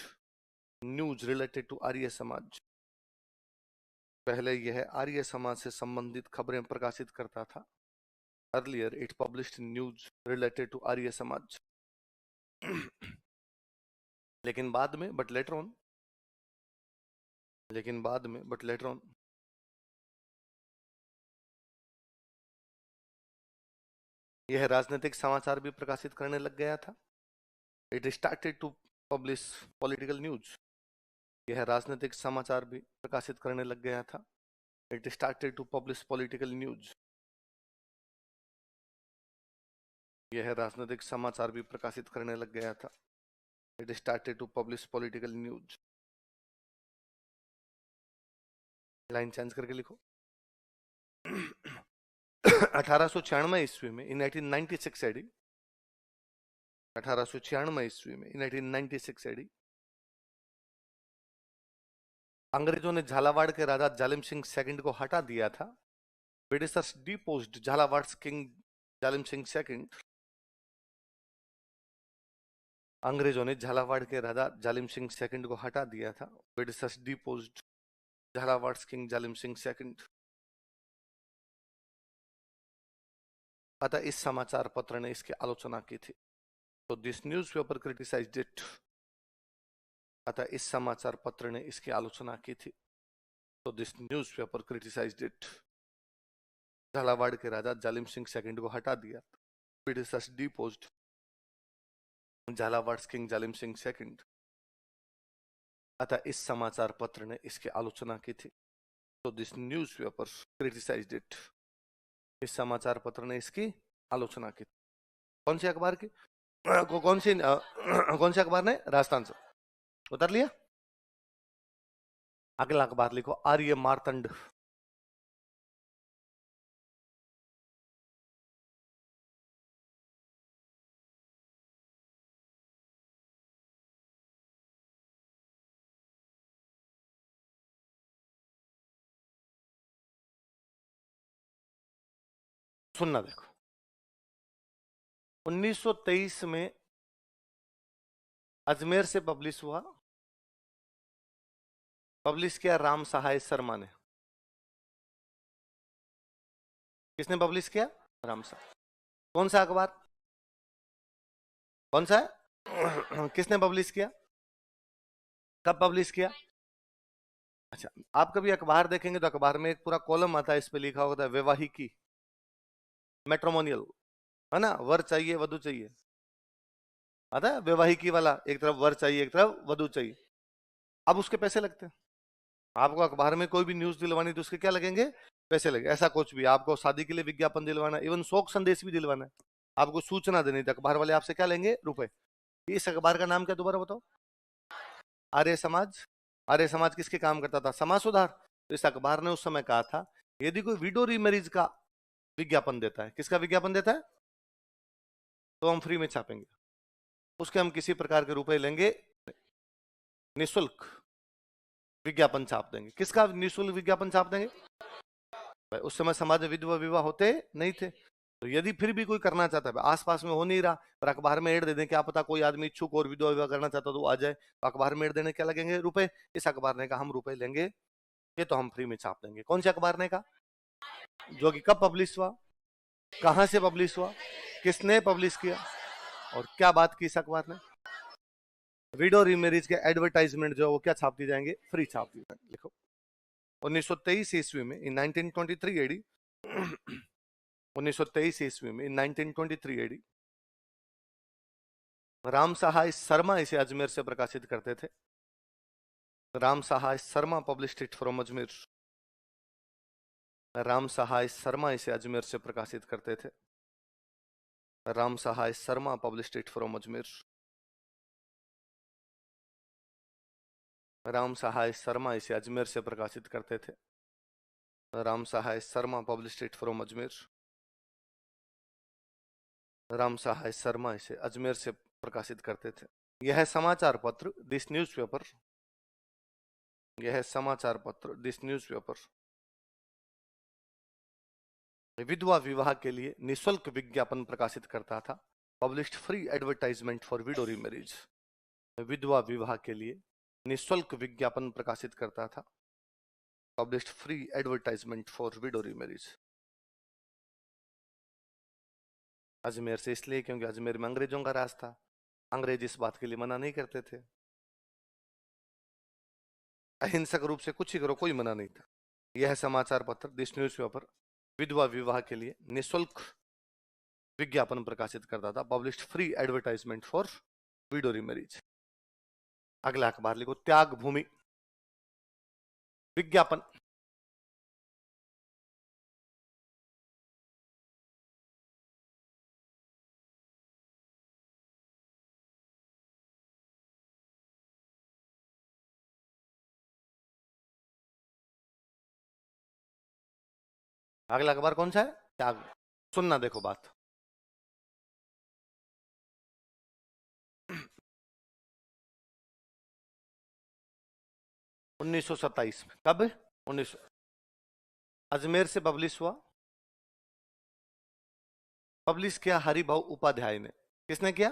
news related to Arya Samaj. पहले यह आर्य समाज से संबंधित खबरें प्रकाशित करता था। Earlier it published news related to Arya Samaj. लेकिन बाद में, बट लेटर ऑन, लेकिन बाद में, बट लेटर ऑन, यह राजनीतिक समाचार भी प्रकाशित करने लग गया था। It started to publish political news. यह राजनीतिक समाचार भी प्रकाशित करने लग गया था। It started to publish political news. यह राजनीतिक समाचार भी प्रकाशित करने लग गया था। It started to publish political news. Line change करके लिखो। 1896 ईस्वी में, इन 1896 एडी, 1896 ईस्वी में, इन 1896 एडी, अंग्रेजों ने झालावाड़ के राजा जालिम सिंह सेकंड को हटा दिया था। ब्रिटिशर्स डिपोज्ड झालावाड़ किंग जालिम सिंह सेकंड। अंग्रेजों ने झालावाड़ के राजा जालिम सिंह सेकंड को हटा दिया था। ब्रिटिशर्स डिपोज्ड झालावाड़ किंग जालिम सिंह सेकंड। अतः इस समाचार पत्र ने इसकी आलोचना की थी। तो दिस न्यूज़पेपर क्रिटिसाइज्ड इट। अतः इस समाचार पत्र ने इसकी आलोचना की थी। तो this newspaper criticised it. Jhalawar के राजा जालिम सिंह सेकंड को हटा दिया। ब्रिटिशर्स डिपोज्ड झालावाड़ किंग जालिम सिंह सेकंड। अतः इस समाचार पत्र ने इसकी आलोचना की थी। तो this news paper criticised it. इस समाचार पत्र ने इसकी आलोचना की। कौन से अखबार की? कौन से अखबार ने? राजस्थान से। उतर लिया। अगला अखबार लिखो, आर्य मार्तंड। सुनना देखो, 1923 में अजमेर से पब्लिश हुआ। पब्लिश किया राम सहाय शर्मा ने। किसने पब्लिश किया? राम सहाय। कौन सा अखबार? कौन सा है? किसने पब्लिश किया? कब पब्लिश किया? अच्छा, आप कभी अखबार देखेंगे तो अखबार में एक पूरा कॉलम आता है, इस पे लिखा होता है वैवाहिकी, मैट्रोमोनियल, है ना? वर चाहिए वधु चाहिए, आता है वैवाहिकी वाला, एक तरफ वर चाहिए एक तरफ वधु चाहिए। अब उसके पैसे लगते हैं। आपको अखबार में कोई भी न्यूज दिलवानी तो उसके क्या लगेंगे? पैसे लगे। ऐसा कुछ भी आपको शादी के लिए विज्ञापन दिलवाना, इवन शोक संदेश भी दिलवाना है, आपको सूचना देनी थी, अखबार वाले आपसे क्या लेंगे? रुपए। इस अखबार का नाम क्या, दोबारा बताओ? आर्य समाज। आर्य समाज किसके काम करता था? समाज सुधार। तो इस अखबार ने उस समय कहा था, यदि कोई विडो रीमैरिज का विज्ञापन देता है, किसका विज्ञापन देता है, तो हम फ्री में छापेंगे, उसके हम किसी प्रकार के रुपए लेंगे, निःशुल्क विज्ञापन छाप देंगे। किसका निःशुल्क विज्ञापन छाप देंगे? भाई उस समय समाज में विधवा विवाह होते नहीं थे, तो यदि फिर भी कोई करना चाहता है, आसपास में हो नहीं रहा, पर अखबार में एड दे दें, क्या पता कोई आदमी इच्छुक और विधवा विवाह करना चाहता तो आ जाए, तो अखबार में एड देने क्या लगेंगे? रुपए। इस अखबार ने कहा हम रुपए लेंगे, ये तो हम फ्री में छाप देंगे। कौन से अखबार ने कहा? जो कि कब पब्लिश हुआ, कहां से पब्लिश हुआ, किसने पब्लिश किया, और क्या बात की इस अखबार ने? विडो रीमैरिज के एडवर्टाइजमेंट जो वो क्या छाप दी जाएंगे? फ्री छाप दी जाएंगे। लिखो, 1923 ईस्वी में, इन 1923 एडी, 1923 ईस्वी में, इन 1923 एडी, राम सहाय शर्मा इसे अजमेर से प्रकाशित करते थे। Ram Sahay Sharma published it from Ajmer. Ram Sahay Sharma इसे अजमेर से प्रकाशित करते थे। Ram Sahay Sharma published it from Ajmer. Ram Sahay Sharma इसे अजमेर से प्रकाशित करते थे। Ram Sahay Sharma published it from Ajmer. Ram Sahay Sharma इसे अजमेर से प्रकाशित करते थे। यह समाचार पत्र, दिस न्यूज़पेपर, यह समाचार पत्र, दिस न्यूज़पेपर विधवा विवाह के लिए निःशुल्क विज्ञापन प्रकाशित करता था। Published free advertisement for window remarriage. विधवा विवाह के लिए निःशुल्क विज्ञापन प्रकाशित करता था। Published free advertisement for window remarriage. Ajmer से इसलिए क्योंकि अजमेर में अंग्रेजों का राज था, अंग्रेज इस बात के लिए मना नहीं करते थे, अहिंसक रूप से कुछ ही करो, कोई मना नहीं था। यह समाचार पत्र, दिस न्यूज़पेपर, विधवा विवाह के लिए निःशुल्क विज्ञापन प्रकाशित करता था। Published free advertisement for window remarriage. अगला अखबार लिखो, त्याग भूमि। विज्ञापन। अगला अखबार कौन सा है? त्याग। सुनना देखो बात, 1927 में। कब? 19 अजमेर से पब्लिश हुआ। पब्लिश किया हरिभाऊ उपाध्याय ने। किसने किया?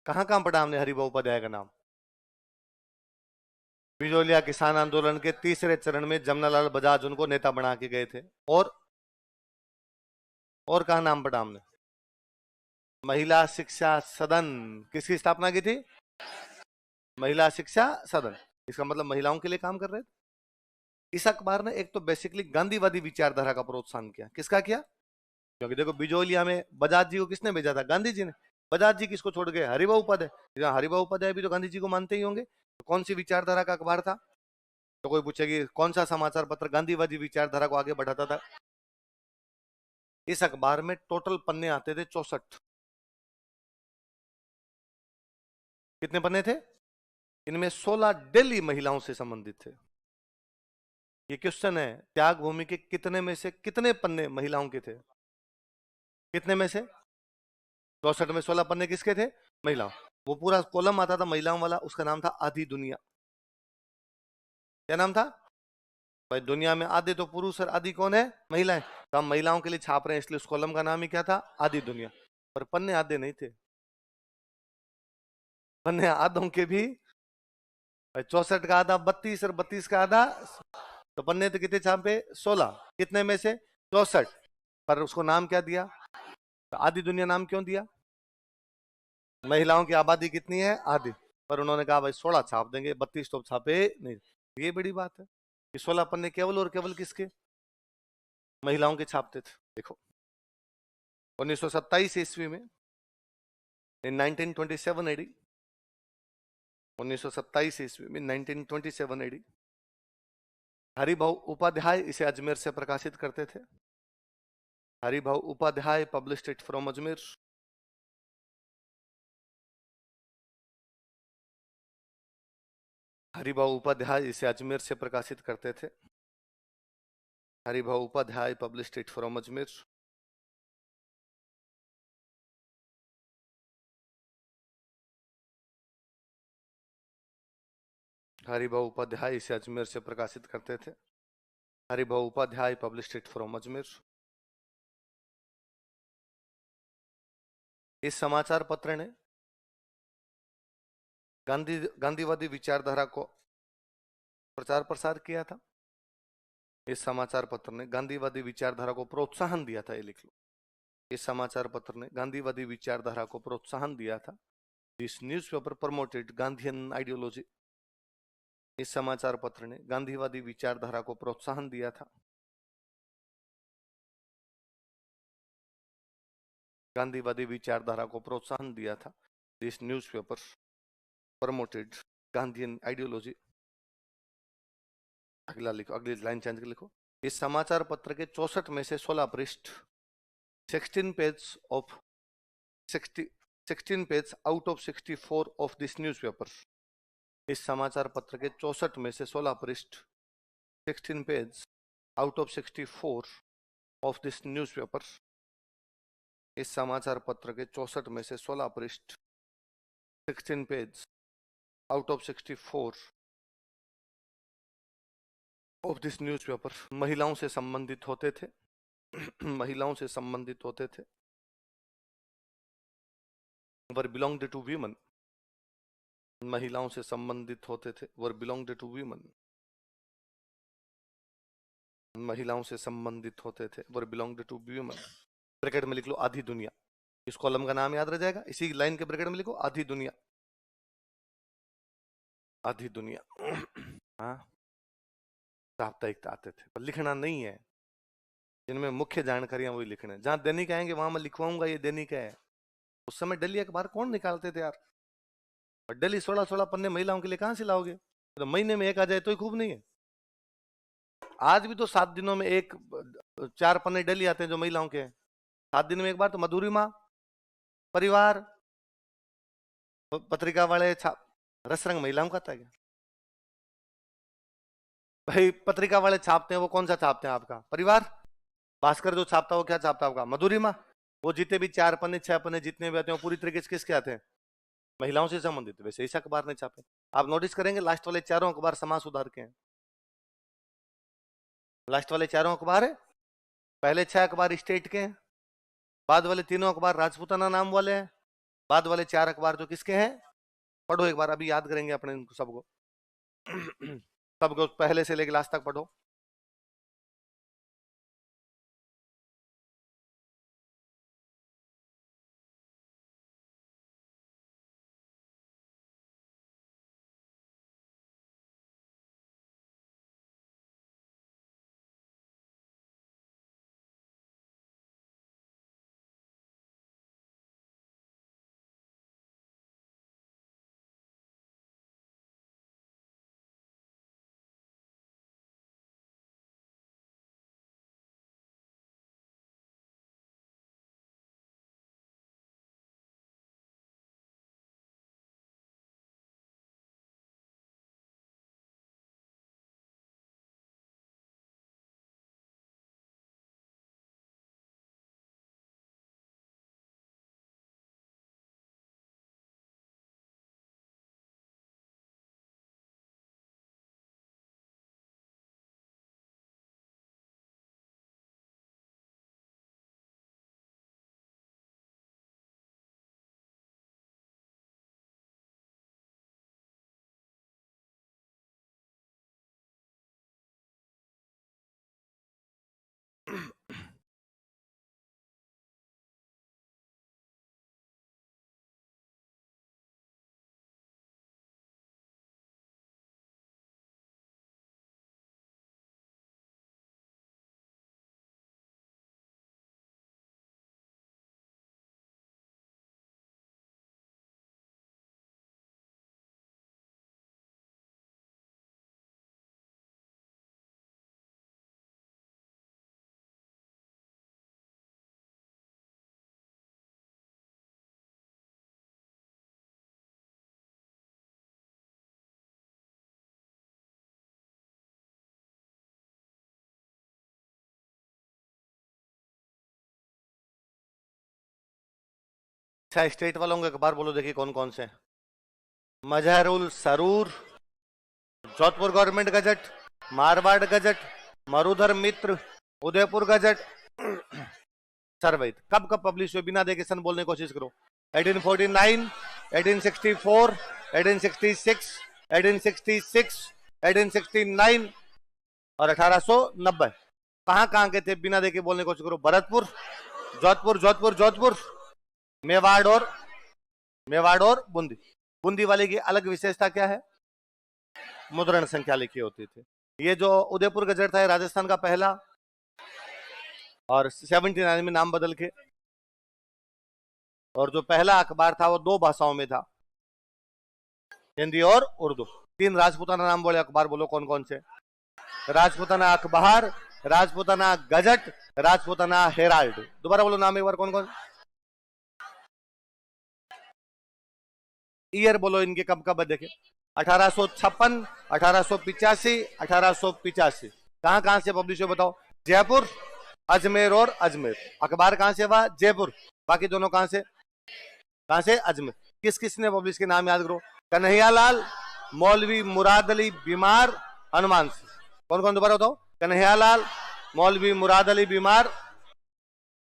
कहां कहां पढ़ा हमने हरिभाऊ उपाध्याय का नाम? बिजोलिया किसान आंदोलन के तीसरे चरण में जमनालाल बजाज उनको नेता बना के गए थे। और कहा नाम पढ़ा हमने? महिला शिक्षा सदन किसकी स्थापना की थी? महिला शिक्षा सदन। इसका मतलब महिलाओं के लिए काम कर रहे थे। इस अखबार ने एक तो बेसिकली गांधीवादी विचारधारा का प्रोत्साहन किया। किसका किया? क्योंकि देखो बिजोलिया में बजाज जी को किसने भेजा था? गांधी जी ने। बजाज जी किसको छोड़ गए? हरिभाऊ उपाध्याय। हरिभाऊ उपाध्याय भी तो गांधी जी को मानते ही होंगे। तो कौन सी विचारधारा का अखबार था? तो कोई पूछेगी कौन सा समाचार पत्र गांधीवादी विचारधारा को आगे बढ़ाता था? इस अखबार में टोटल पन्ने आते थे 64। कितने पन्ने थे? इनमें 16 दिल्ली महिलाओं से संबंधित थे। ये क्वेश्चन है, त्याग भूमि के कितने में से कितने पन्ने महिलाओं के थे? कितने में से? 64 में 16 पन्ने किसके थे? महिलाओं। वो पूरा कॉलम आता था महिलाओं वाला, उसका नाम था आधी दुनिया। क्या नाम था भाई? दुनिया में आधे तो पुरुष और आधी कौन है? महिलाएं। तो हम महिलाओं के लिए छाप रहे हैं, इसलिए उस कॉलम का नाम ही क्या था? आधी दुनिया। पर पन्ने आधे नहीं थे, पन्ने आधों के भी। 64 का आधा 32 और 32 का आधा, तो पन्ने तो कितने छापे? 16। कितने में से? 64। पर उसको नाम क्या दिया? तो आधी दुनिया नाम क्यों दिया? महिलाओं की आबादी कितनी है? आधी। पर उन्होंने कहा भाई 16 छाप देंगे, 32 तो छापे नहीं। ये बड़ी बात है कि 16 पन्ने केवल और केवल किसके? महिलाओं के छापते थे। देखो 1927 ईस्वी में, इन 1927 एडी, 1927 ईस्वी में 1927 एडी, हरिभाऊ उपाध्याय इसे अजमेर से प्रकाशित करते थे। Haribhau Upadhyay published it from Ajmer. Haribhau Upadhyay इसे अजमेर से प्रकाशित करते थे। Haribhau Upadhyay published it from Ajmer. Haribhau Upadhyay इसे अजमेर से प्रकाशित करते थे। Haribhau Upadhyay published it from Ajmer. इस समाचार पत्र ने गांधीवादी विचारधारा को प्रचार प्रसार किया था। इस समाचार पत्र ने गांधीवादी विचारधारा को प्रोत्साहन दिया था। ये लिख लो, इस समाचार पत्र ने गांधीवादी विचारधारा को प्रोत्साहन दिया था। This newspaper promoted Gandhian ideology. इस समाचार पत्र ने गांधीवादी विचारधारा को प्रोत्साहन दिया था। गांधीवादी विचारधारा को प्रोत्साहन दिया था। This newspaper promoted Gandhian ideology. अगला लिखो, अगली लाइन चेंज कर लिखो। इस समाचार पत्र के 64 में से 16 पृष्ठ, 16 page of 60 16 page out of 64 of this newspaper. इस समाचार पत्र के 64 में से 16 पृष्ठ, 16 page out of 64 of this newspaper. इस समाचार पत्र के 64 में से 16 पृष्ठ, 16 page out of 64 of this newspaper महिलाओं से संबंधित होते थे। महिलाओं से संबंधित होते थे। वर बिलोंग्ड टू वीमेन। महिलाओं से संबंधित होते थे। वर बिलोंग्ड टू वीमेन। महिलाओं से संबंधित होते थे। वर बिलोंग्ड टू वीमेन। ब्रैकेट में लिख लो आधी दुनिया। इस कॉलम का नाम याद रह जाएगा, इसी लाइन के ब्रैकेट में लिखो आधी दुनिया। आधी दुनिया। हाँ, साप्ताहिक आते थे, पर लिखना नहीं है। जिनमें मुख्य जानकारियां वही लिखना है। जहां दैनिक आएंगे वहां मैं लिखवाऊंगा ये दैनिक है। उस समय डेली अखबार कौन निकालते थे यार? और डेली 16-16 पन्ने महिलाओं के लिए कहां से लाओगे? तो महीने में एक आ जाए तो ही खूब नहीं है? आज भी तो 7 दिनों में एक 4 पन्ने डेली आते हैं जो महिलाओं के हैं। 7 दिन में एक बार तो मधुरिमा, परिवार, पत्रिका वाले छाप। रस रंग महिलाओं का था क्या भाई? पत्रिका वाले छापते हैं, वो कौन सा छापते हैं? आपका परिवार। भास्कर जो छापता है वो क्या छापता है? आपका मधुरिमा। वो जितने भी 4 पन्ने 6 पन्ने जितने भी आते हैं पूरी तरीके से किसके आते हैं? महिलाओं से संबंधित। वैसे इस अखबार ने छापे। आप नोटिस करेंगे लास्ट वाले चारों अखबार समाज सुधार के हैं। लास्ट वाले चारों अखबार है, पहले 6 अखबार स्टेट के हैं, बाद वाले तीनों अखबार राजपूताना नाम वाले हैं, बाद वाले 4 अखबार जो किसके हैं? पढ़ो एक बार, अभी याद करेंगे अपने इनको सबको। सबको पहले से लेकर लास्ट तक पढ़ो। अच्छा, स्टेट वालों के अखबार बोलो, देखिए कौन कौन से हैं। Mazharul Saroor, Jodhpur government gazette, Marwar gazette, Marudhar Mitra, Udaipur gazette, सर्वैत। कब कब पब्लिश हुए, बिना देखे सन बोलने की कोशिश करो। 1849, 1864, 1866, 1866, 1869 और 1890। कहां कहां के थे, बिना देखे बोलने की कोशिश करो। भरतपुर, जोधपुर, जोधपुर, जोधपुर, मेवाड़ और बूंदी। बूंदी वाले की अलग विशेषता क्या है, मुद्रण संख्या लिखी होती थी। ये जो उदयपुर गजट था, राजस्थान का पहला, और 79 में नाम बदल के। और जो पहला अखबार था वो 2 भाषाओं में था, हिंदी और उर्दू। 3 राजपूताना नाम बोले, अखबार बोलो कौन कौन से। राजपूताना अखबार, राजपूताना गजट, राजपूताना हेराल्ड। दोबारा बोलो नाम एक बार, कौन कौन। ईयर बोलो इनके कब कब देखे। 1856, 1885, 1885। कहां कहां से पब्लिश हुए बताओ। जयपुर, अजमेर और अजमेर। अखबार कहां से हुआ, जयपुर। बाकी दोनों कहां से अजमेर। किस किस ने पब्लिश के नाम याद करो। कन्हैयालाल, मौलवी मुराद अली बीमार, हनुमान सिंह। कौन कौन, दोबारा बताओ। कन्हैयालाल, मौलवी मुराद अली बीमार।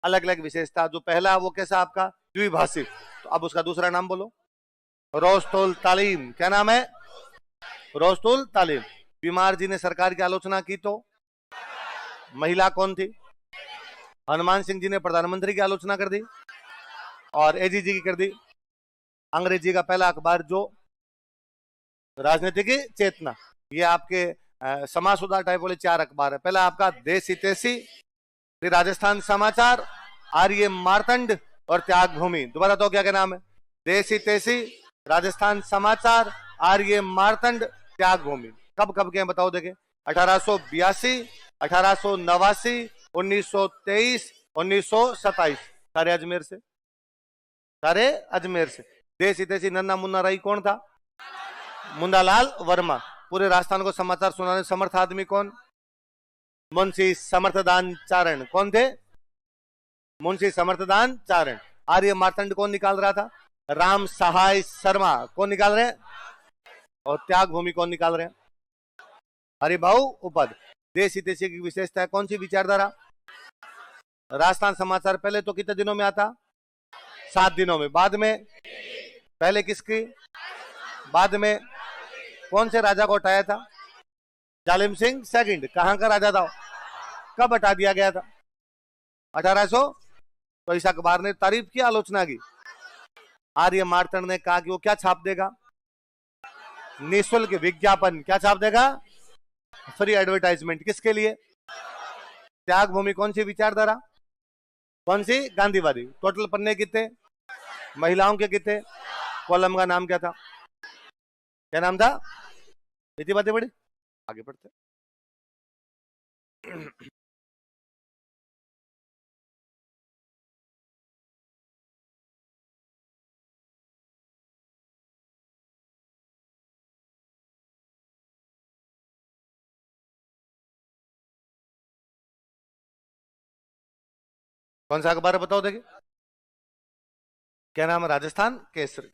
अलग अलग विशेषता। जो पहला वो कैसा आपका, द्विभाषी। तो अब उसका दूसरा नाम बोलो। रोस्तुल तालीम। क्या नाम है, रोस्तुल तालीम। बीमार जी ने सरकार की आलोचना की तो महिला कौन थी, हनुमान सिंह जी ने प्रधानमंत्री की आलोचना कर दी और एजी जी की कर दी। अंग्रेजी का पहला अखबार जो राजनीति की चेतना, ये आपके समाज सुधार टाइप वाले 4 अखबार है। पहला आपका देश हितैषी, फिर राजस्थान समाचार, आर्य मार्तंड और त्याग भूमि। दोबारा तो क्या क्या नाम है, देश हितैषी, राजस्थान समाचार, आर्य मार्तंड, त्याग भूमि। कब कब के बताओ देखे। 1882, 1889, 1923, 1927। सारे अजमेर से, सारे अजमेर से। देश हितैषी नन्ना मुन्ना राई कौन था, मुंदालाल वर्मा। पूरे राजस्थान को समाचार सुनाने समर्थ आदमी कौन, मुंशी समर्थदान चारण। कौन थे, मुंशी समर्थदान चारण। आर्य मार्तंड कौन निकाल रहा था, राम सहाय शर्मा। कौन निकाल रहे हैं, और त्याग भूमि कौन निकाल रहे हैं, हरिभाऊ उपद। देश हितैषी की विशेषता है कौन सी विचारधारा। राजस्थान समाचार पहले तो कितने दिनों में आता, 7 दिनों में। बाद में, पहले किसकी, बाद में कौन से राजा को हटाया था, जालिम सिंह सेकंड। कहां का राजा था, कब हटा दिया गया था, 1800। तो इस अखबार ने तारीफ की, आलोचना की। आर्य मार्तंड ने कहा कि वो क्या छाप देगा, निःशुल्क विज्ञापन। क्या छाप देगा, फ्री एडवर्टाइजमेंट। किसके लिए, त्याग भूमि कौन सी विचारधारा, कौन सी, गांधीवादी। टोटल पन्ने कितने, महिलाओं के कितने। कॉलम का नाम क्या था, क्या नाम था। इतनी बातें बड़ी, आगे बढ़ते। कौन सा अखबार है बताओ देखिए, क्या नाम है, राजस्थान केसरी।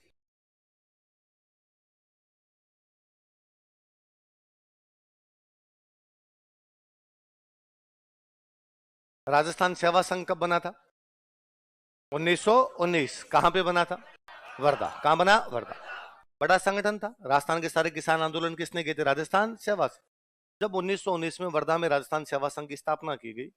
राजस्थान सेवा संघ कब बना था, 1919। कहां पे बना था, वर्धा। कहां बना, वर्धा। बड़ा संगठन था। राजस्थान के सारे किसान आंदोलन किसने किए थे, राजस्थान सेवा संघ। जब 1919 में वर्धा में राजस्थान सेवा संघ की स्थापना की गई,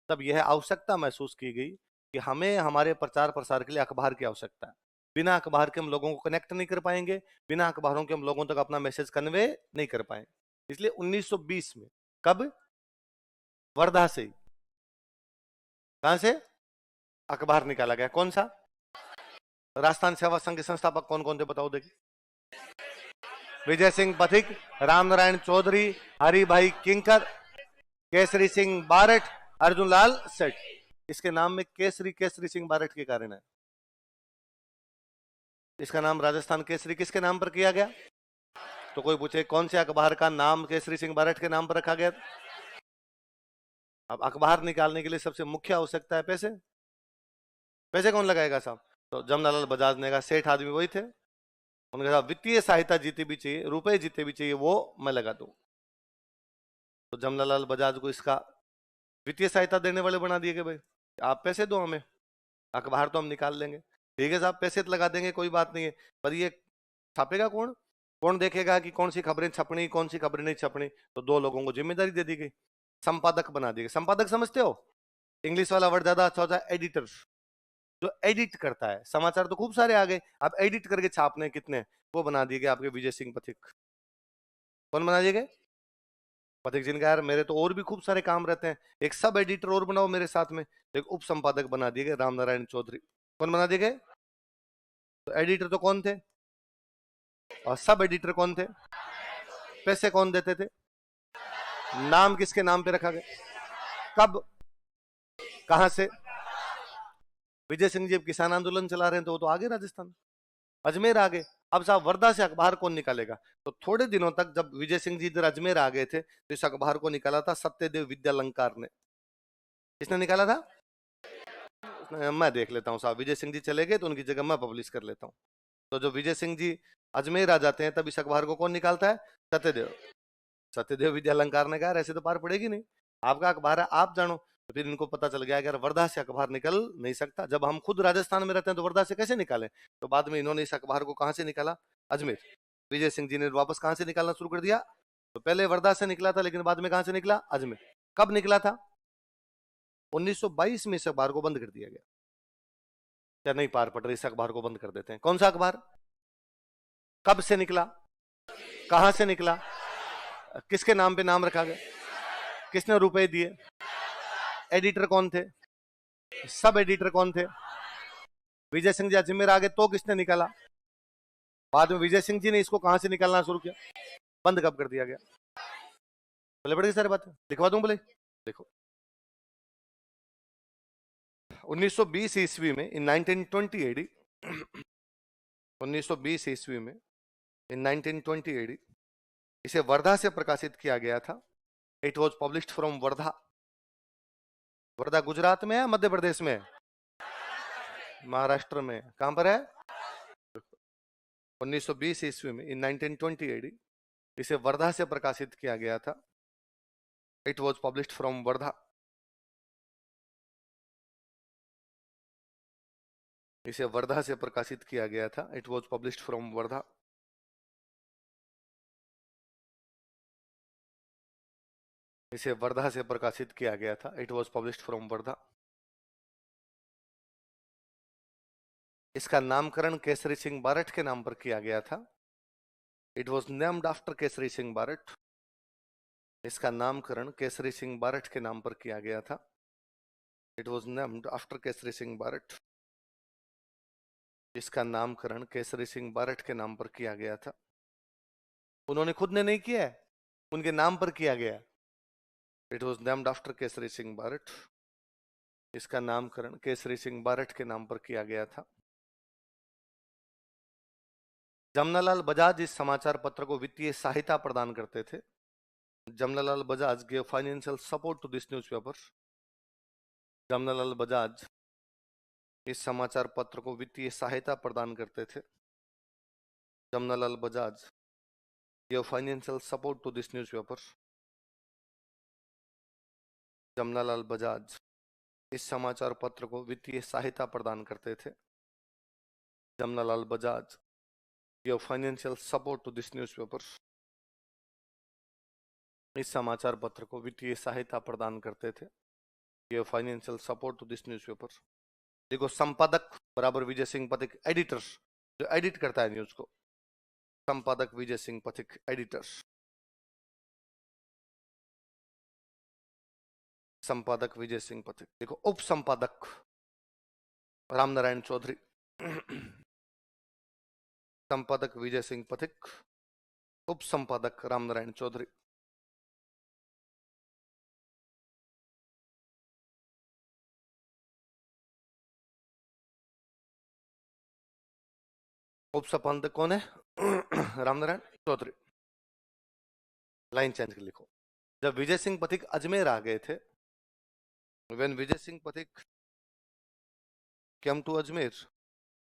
तब यह आवश्यकता महसूस की गई कि हमें हमारे प्रचार प्रसार के लिए अखबार की आवश्यकता है। बिना अखबार के हम लोगों को कनेक्ट नहीं कर पाएंगे, बिना अखबारों के हम लोगों तक अपना मैसेज कन्वे नहीं कर पाएंगे। इसलिए 1920 में, कब, वर्धा से, कहां से, अखबार निकाला गया। कौन सा, राजस्थान सेवा संघ के संस्थापक कौन कौन थे बताओ देखिए। विजय सिंह पथिक, रामनारायण चौधरी, हरिभाई किंकर, केसरी सिंह बारठ, अर्जुन लाल सेठ। इसके नाम में केसरी सिंह बारठ के कारण है। इसका नाम राजस्थान केसरी किसके नाम पर किया गया, तो कोई पूछे कौन से अखबार का नाम केसरी सिंह बारठ के नाम पर रखा गया। अब अखबार निकालने के लिए सबसे मुख्य आवश्यकता है पैसे। पैसे कौन लगाएगा साहब, तो जमनालाल बजाज ने कहा सेठ आदमी वही थे, उन्होंने कहा वित्तीय सहायता जीती भी चाहिए, रुपए जीते भी चाहिए, वो मैं लगा दूं। तो जमनालाल बजाज को इसका वित्तीय सहायता देने वाले बना दिए कि भाई आप पैसे दो हमें, अखबार तो हम निकाल लेंगे। ठीक है साहब, पैसे तो लगा देंगे, कोई बात नहीं है, पर ये छापेगा कौन, कौन देखेगा कि कौन सी खबरें छपनी कौन सी खबरें नहीं छपनी। तो दो लोगों को जिम्मेदारी दे दी गई, संपादक बना दिए। संपादक समझते हो, इंग्लिश वाला वर्ड ज्यादा अच्छा होता है एडिटर, जो एडिट करता है। समाचार तो खूब सारे आ गए, आप एडिट करके छापने कितने, वो बना दिए गए आपके विजय सिंह पथिक। कौन बना दिए गए, पथिक जिनका यार मेरे तो और भी खूब सारे काम रहते हैं, एक सब एडिटर और बनाओ मेरे साथ में। एक उप संपादक बना दिए गए राम नारायण चौधरी। कौन बना दिए गए, तो एडिटर तो कौन थे और सब एडिटर कौन थे, पैसे कौन देते थे, नाम किसके नाम पे रखा गया, कब, कहां से। विजय सिंह जी अब किसान आंदोलन चला रहे हैं तो वो तो आगे राजस्थान, अजमेर आ गए। अब साहब वर्धा से अखबार कौन निकालेगा, तो थोड़े दिनों तक जब विजय सिंह जी इधर अजमेर आ गए थे तो इस अखबार को निकाला था सत्यदेव विद्यालंकार ने। किसने निकाला था, मैं देख लेता हूँ साहब, विजय सिंह जी चले गए तो उनकी जगह मैं पब्लिश कर लेता हूँ। तो जब विजय सिंह जी अजमेर आ जाते हैं तब इस अखबार को कौन निकालता है, सत्यदेव। सत्यदेव विद्यालंकार ने कहा ऐसे तो पार पड़ेगी नहीं, आपका अखबार है आप जानो। तो फिर इनको पता चल गया कि यार वर्धा से अखबार निकल नहीं सकता, जब हम खुद राजस्थान में रहते हैं तो वर्धा से कैसे निकालें। तो बाद में इन्होंने इस अखबार को कहां से निकाला, अजमेर। विजय सिंह जी ने वापस कहां से निकालना शुरू कर दिया, तो पहले वर्धा से निकला था लेकिन बाद में कहां से निकला, अजमेर। कब निकला था, 1922 में इस अखबार को बंद कर दिया गया। क्या नहीं पार पड़ रही, इस अखबार को बंद कर देते हैं। कौन सा अखबार, कब से निकला, कहां से निकला, किसके नाम पे नाम रखा गया, किसने रुपए दिए, एडिटर कौन थे, सब एडिटर कौन थे। विजय सिंह जी अजमेर आ गए तो किसने निकाला, बाद में विजय सिंह जी ने इसको कहां से निकालना शुरू किया, बंद कब कर दिया गया। बोले पड़ गई सारी बात, लिखवा दूं बोले, देखो 1920 ईस्वी में इन 1920 एडी, 1920 ईस्वी में इन 1920 एडी इसे वर्धा से प्रकाशित किया गया था। It was published from Wardha. Wardha Gujarat में है, मध्य प्रदेश में है, महाराष्ट्र में, कहां पर है, 1920 ईस्वी में इन 1920 एडी इसे वर्धा से प्रकाशित किया गया था। It was published from Wardha. इसे वर्धा से प्रकाशित किया गया था। It was published from Wardha. इसे वर्धा से प्रकाशित किया गया था। It was published from Wardha. इसका नामकरण केसरी सिंह बारठ के नाम पर किया गया था। It was named after Kesari Singh Barath. इसका नामकरण केसरी सिंह बारठ के नाम पर किया गया था। It was named after Kesari Singh Barath. इसका नामकरण केसरी सिंह बारठ के नाम पर किया गया था। उन्होंने खुद ने नहीं किया है, उनके नाम पर किया गया। It was named after Kesari Singh Barath. इसका नामकरण केसरी सिंह बारठ के नाम पर किया गया था। जमनालाल बजाज इस समाचार पत्र को वित्तीय सहायता प्रदान करते थे। Jamnalal Bajaj gave financial support to this newspaper. Jamnalal Bajaj इस समाचार पत्र को वित्तीय सहायता प्रदान करते थे। Jamnalal Bajaj gave financial support to this newspaper. Jamnalal Bajaj इस समाचार पत्र को वित्तीय सहायता प्रदान करते थे। Jamnalal Bajaj gave financial support to this newspaper. इस समाचार पत्र को वित्तीय सहायता प्रदान करते थे। Give financial support to this newspaper. देखो संपादक बराबर विजय सिंह पथिक, एडिटर जो एडिट करता है न्यूज को, संपादक विजय सिंह पथिक, एडिटर। संपादक विजय सिंह पथिक। देखो उप संपादक राम नारायण चौधरी। संपादक विजय सिंह पथिक, उप संपादक राम नारायण चौधरी। उप संपादक कौन है, राम नारायण चौधरी। लाइन चेंज कर लिखो। जब विजय सिंह पथिक अजमेर आ गए थे, when Vijay Singh Pathik came to Ajmer,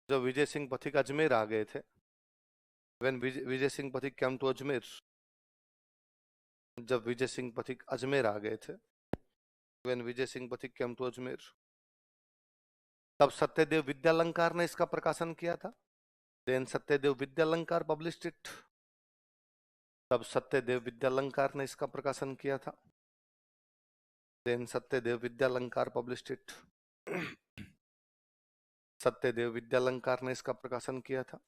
जब विजय सिंह पथिक अजमेर आ गए थे, when Vijay Singh Pathik came to Ajmer, जब विजय सिंह पथिक अजमेर आ गए थे, when Vijay Singh Pathik came to Ajmer, तब सत्यदेव विद्यालंकार ने इसका प्रकाशन किया था। then Satyadev Vidyalankar published it, तब सत्यदेव विद्यालंकार ने इसका प्रकाशन किया था। then Satyadev Vidyalankar published it, Satyadev Vidyalankar ने इसका प्रकाशन किया था।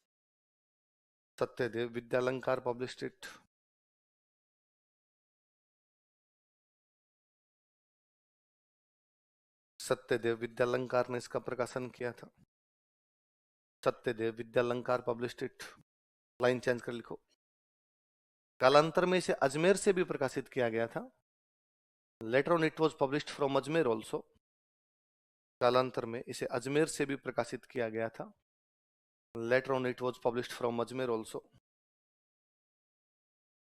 सत्यदेव विद्यालंकार पब्लिश्ड इट, सत्यदेव विद्यालंकार ने इसका प्रकाशन किया था। Satyadev Vidyalankar published it, line change कर लिखो। कालांतर में इसे अजमेर से भी प्रकाशित किया गया था। Later on it was published from Ajmer also, कालांतर में इसे अजमेर से भी प्रकाशित किया गया था। Later on it was published from Ajmer also,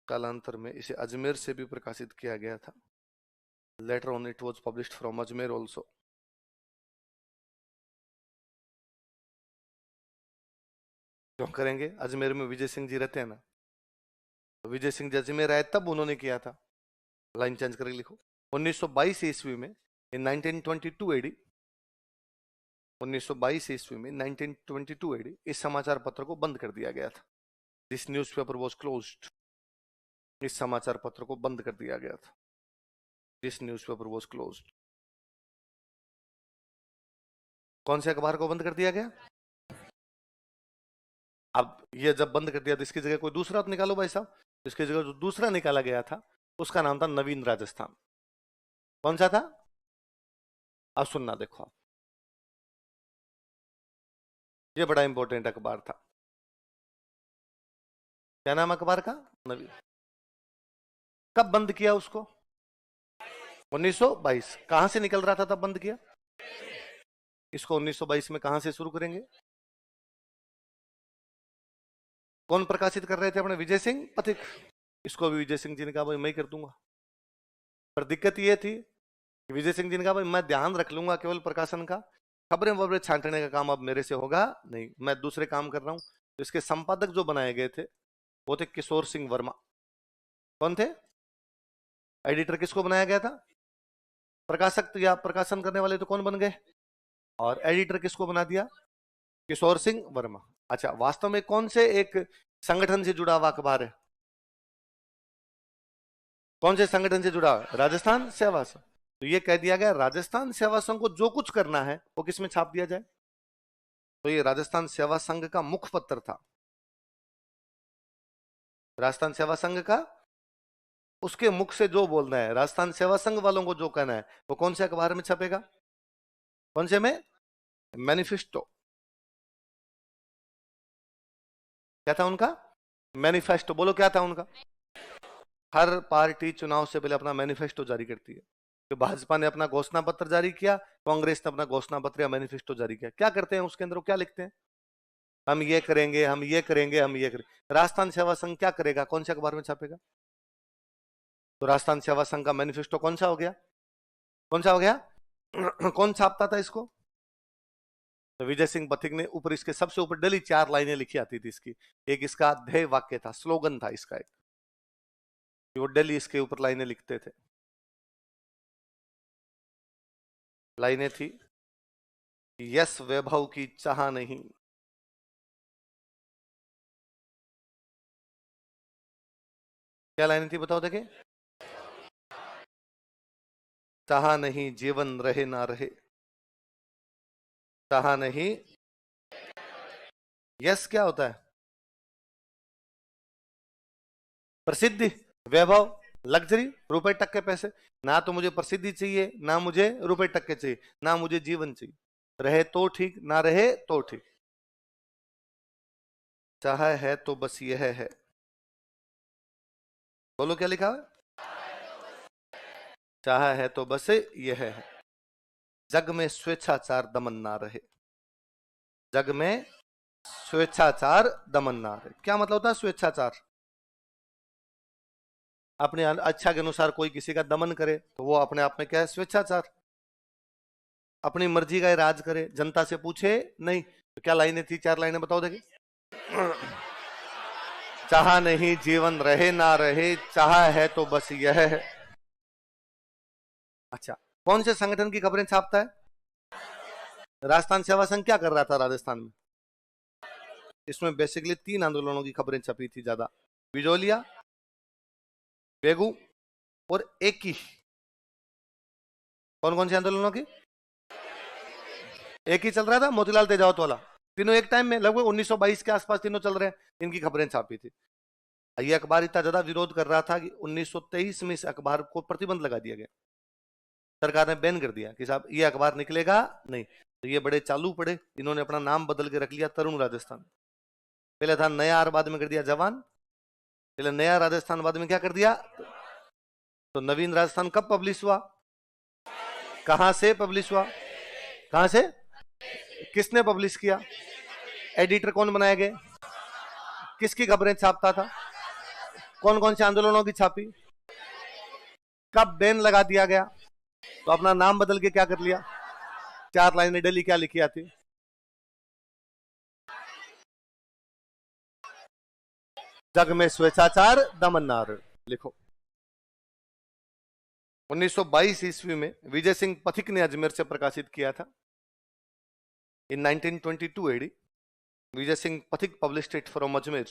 कालांतर में इसे अजमेर से भी प्रकाशित किया गया था। Later on it was published from Ajmer also. क्यों करेंगे? अजमेर में विजय सिंह जी रहते हैं ना, तो विजय सिंह जी अजमेर आए तब उन्होंने किया था। लाइन चेंज करके लिखो। 1922 ईस्वी में, इन 1922 एडी, 1922 ईस्वी में 1922 एडी इस समाचार पत्र को बंद कर दिया गया था। दिस न्यूज़पेपर वाज क्लोज्ड, इस समाचार पत्र को बंद कर दिया गया था। This newspaper was closed. कौन से अखबार को बंद कर दिया गया? अब ये जब बंद कर दिया तो इसकी जगह कोई दूसरा तो निकालो भाई साहब। इसकी जगह जो दूसरा निकाला गया था उसका नाम था नवीन राजस्थान। कौन सा था? अब सुनना देखो आप, ये बड़ा इंपॉर्टेंट अखबार था। क्या नाम अखबार का? नवीन। कब बंद किया उसको? 1922। कहां से निकल रहा था तब बंद किया? इसको 1922 में कहां से शुरू करेंगे? कौन प्रकाशित कर रहे थे? अपने विजय सिंह पथिक। इसको भी विजय सिंह जी ने कहा भाई मैं ही कर दूंगा। पर दिक्कत ये थी कि विजय सिंह जी ने कहा भाई मैं ध्यान रख लूंगा केवल प्रकाशन का, खबरें वबरें छांटने का काम अब मेरे से होगा नहीं, मैं दूसरे काम कर रहा हूं। तो इसके संपादक जो बनाए गए थे वो थे किशोर सिंह वर्मा। कौन थे? एडिटर किसको बनाया गया था? प्रकाशक या प्रकाशन करने वाले तो कौन बन गए, और एडिटर किसको बना दिया? किशोर सिंह वर्मा। अच्छा, वास्तव में कौन से एक संगठन से जुड़ा हुआ अखबार है? कौन से संगठन से जुड़ा? राजस्थान सेवा संघ। तो ये कह दिया गया राजस्थान सेवा संघ को जो कुछ करना है वो किसमें छाप दिया जाए। तो ये राजस्थान सेवा संघ का मुखपत्र था। राजस्थान सेवा संघ का, उसके मुख से जो बोलना है, राजस्थान सेवा संघ वालों को जो कहना है वो कौन से अखबार में छपेगा? कौन से में? मैनिफेस्टो। क्या था उनका? मैनिफेस्टो। बोलो क्या था उनका? हर पार्टी चुनाव से पहले अपना मैनिफेस्टो जारी करती है। तो भाजपा ने अपना घोषणा पत्र जारी किया, कांग्रेस ने अपना घोषणा पत्र या मैनिफेस्टो जारी किया। क्या करते हैं उसके अंदर? वो क्या लिखते हैं? हम ये करेंगे, हम ये करेंगे, हम ये करेंगे। राजस्थान सेवा संघ क्या करेगा? कौन से अखबार में छापेगा? तो राजस्थान सेवा संघ का मैनिफेस्टो कौन सा हो गया? कौन सा हो गया? कौन छापता था इसको? तो विजय सिंह पथिक ने ऊपर, इसके सबसे ऊपर डेली 4 लाइनें लिखी आती थी इसकी। एक इसका ध्येय वाक्य था, स्लोगन था इसका एक, वो डेली इसके ऊपर लाइनें लिखते थे। लाइनें थी, यस वैभव की चाह नहीं, क्या लाइनें थी बताओ देखे? चाह नहीं जीवन रहे ना रहे, चाह नहीं। यस क्या होता है? प्रसिद्धि, वैभव, लग्जरी, रुपए टक्के पैसे। ना तो मुझे प्रसिद्धि चाहिए, ना मुझे रुपए टक्के चाहिए, ना मुझे जीवन चाहिए। रहे तो ठीक, ना रहे तो ठीक। चाह है तो बस यह है। बोलो क्या लिखा है? चाह है तो बस यह है। जग में स्वेच्छाचार दमन ना रहे, जग में स्वेच्छाचार दमन ना रहे। क्या मतलब होता है स्वेच्छाचार? अपने अच्छा के अनुसार कोई किसी का दमन करे तो वो अपने आप में क्या है? स्वेच्छाचार। अपनी मर्जी का ही राज करे, जनता से पूछे नहीं। तो क्या लाइनें थी, 4 लाइनें बताओ देखिए। चाहा नहीं जीवन रहे ना रहे, चाहा है तो बस यह है। अच्छा, कौन से संगठन की खबरें छापता है? राजस्थान सेवा संघ क्या कर रहा था राजस्थान में? इसमें बेसिकली 3 आंदोलनों की खबरें छपी थी ज्यादा, बिजोलिया, बेगू और एक ही। कौन कौन से आंदोलनों की? एक ही चल रहा था, मोतीलाल तेजावत वाला। तीनों एक टाइम में, लगभग 1922 के आसपास तीनों चल रहे हैं। इनकी खबरें छापी थी। ये अखबार इतना ज्यादा विरोध कर रहा था कि 1923 में इस अखबार को प्रतिबंध लगा दिया गया। सरकार ने बैन कर दिया कि साहब ये अखबार निकलेगा नहीं। तो ये बड़े चालू पड़े, इन्होंने अपना नाम बदल के रख लिया तरुण राजस्थान। पहले था नया और बाद में कर दिया जवान। पहले नया राजस्थान, बाद में क्या कर दिया? तो नवीन राजस्थान कब पब्लिश हुआ? कहां से पब्लिश हुआ? कहां से? किसने पब्लिश किया? एडिटर कौन बनाए गए? किसकी खबरें छापता था? कौन कौन से आंदोलनों की छापी? कब बैन लगा दिया गया? तो अपना नाम बदल के क्या कर लिया? 4 लाइनें डेली क्या लिखी आती? जग में स्वेच्छाचार दमननार, लिखो। 1922 ईस्वी में विजय सिंह पथिक ने अजमेर से प्रकाशित किया था। इन 1922 AD Vijay Singh Pathik published it from Ajmer.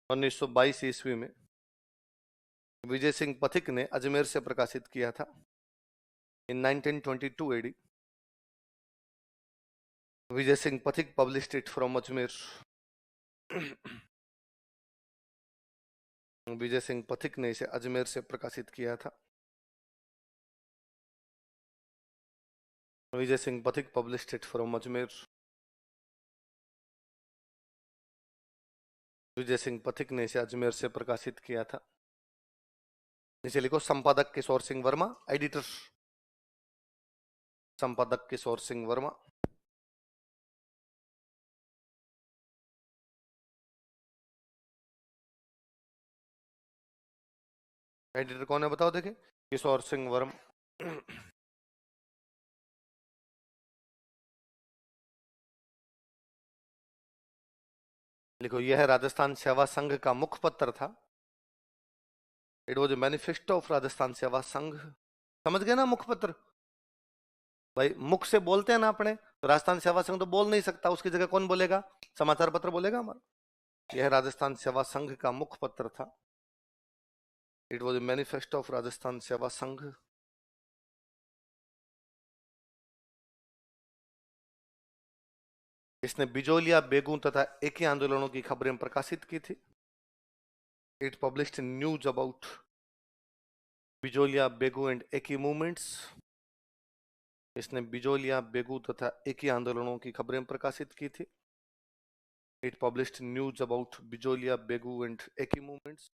1922 ईस्वी में विजय सिंह पथिक ने अजमेर से प्रकाशित किया था। इन 1922 AD Vijay Singh Pathik published it from Ajmer. Vijay Singh Pathik ने इसे अजमेर से प्रकाशित किया था। Vijay Singh Pathik published it from Ajmer. Vijay Singh Pathik ने इसे अजमेर से प्रकाशित किया था। नीचे लिखो संपादक किशोर सिंह वर्मा, एडिटर संपादक किशोर सिंह वर्मा। एडिटर कौन है बताओ देखे? किशोर सिंह वर्मा। लिखो, यह राजस्थान सेवा संघ का मुखपत्र था। It was A manifesto of Rajasthan सेवा संघ। समझ गए ना मुखपत्र? भाई मुख से बोलते हैं ना अपने, तो राजस्थान सेवा संघ तो बोल नहीं सकता, उसकी जगह कौन बोलेगा? समाचार पत्र बोलेगा हमारा। यह राजस्थान सेवा संघ का मुखपत्र था। It was A manifesto of Rajasthan सेवा संघ। इसने बिजोलिया, बेगू तथा एक ही आंदोलनों की खबरें प्रकाशित की थी। It published news about Bijolia, Begu and Eki movements. इसने बिजोलिया, बेगू तथा एकी आंदोलनों की खबरें प्रकाशित की थी। It published news about Bijolia, Begu and Eki movements.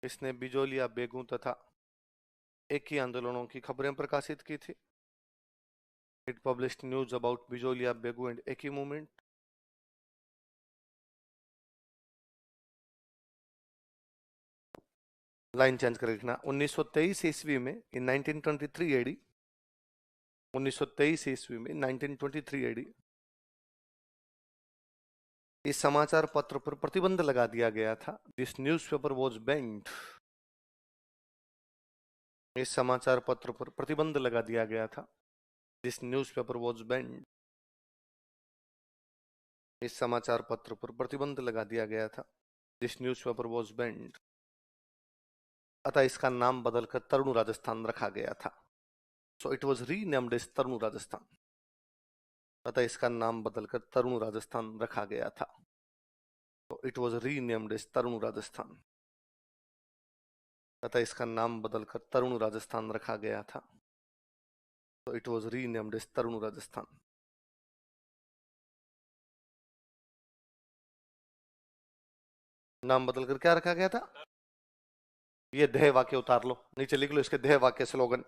इसने बिजोलिया, बेगू तथा एकी आंदोलनों की खबरें प्रकाशित की थी। It published news about Bijolia, Begu and Eki movement. Line change कर लिखना। 1923 ईस्वी में, इन 1923 एडी, 1923 ईस्वी में, 1923 एडी, इस समाचार पत्र पर प्रतिबंध लगा दिया गया था। This newspaper was banned. इस समाचार पत्र पर प्रतिबंध लगा दिया गया था। This newspaper was banned. इस समाचार पत्र पर प्रतिबंध लगा दिया गया था। This newspaper was banned. अतः इसका नाम बदलकर तरुण राजस्थान रखा गया था। So it was renamed as Tarun Rajasthan. अतः इसका नाम बदलकर तरुण राजस्थान रखा गया था। तो it was renamed as Tarun Rajasthan. अतः इसका नाम बदलकर तरुण राजस्थान रखा गया था। तो it was renamed as Tarun Rajasthan. नाम बदलकर क्या रखा गया था? ये ध्येय वाक्य उतार लो, नीचे लिख लो इसके ध्येय वाक्य स्लोगन।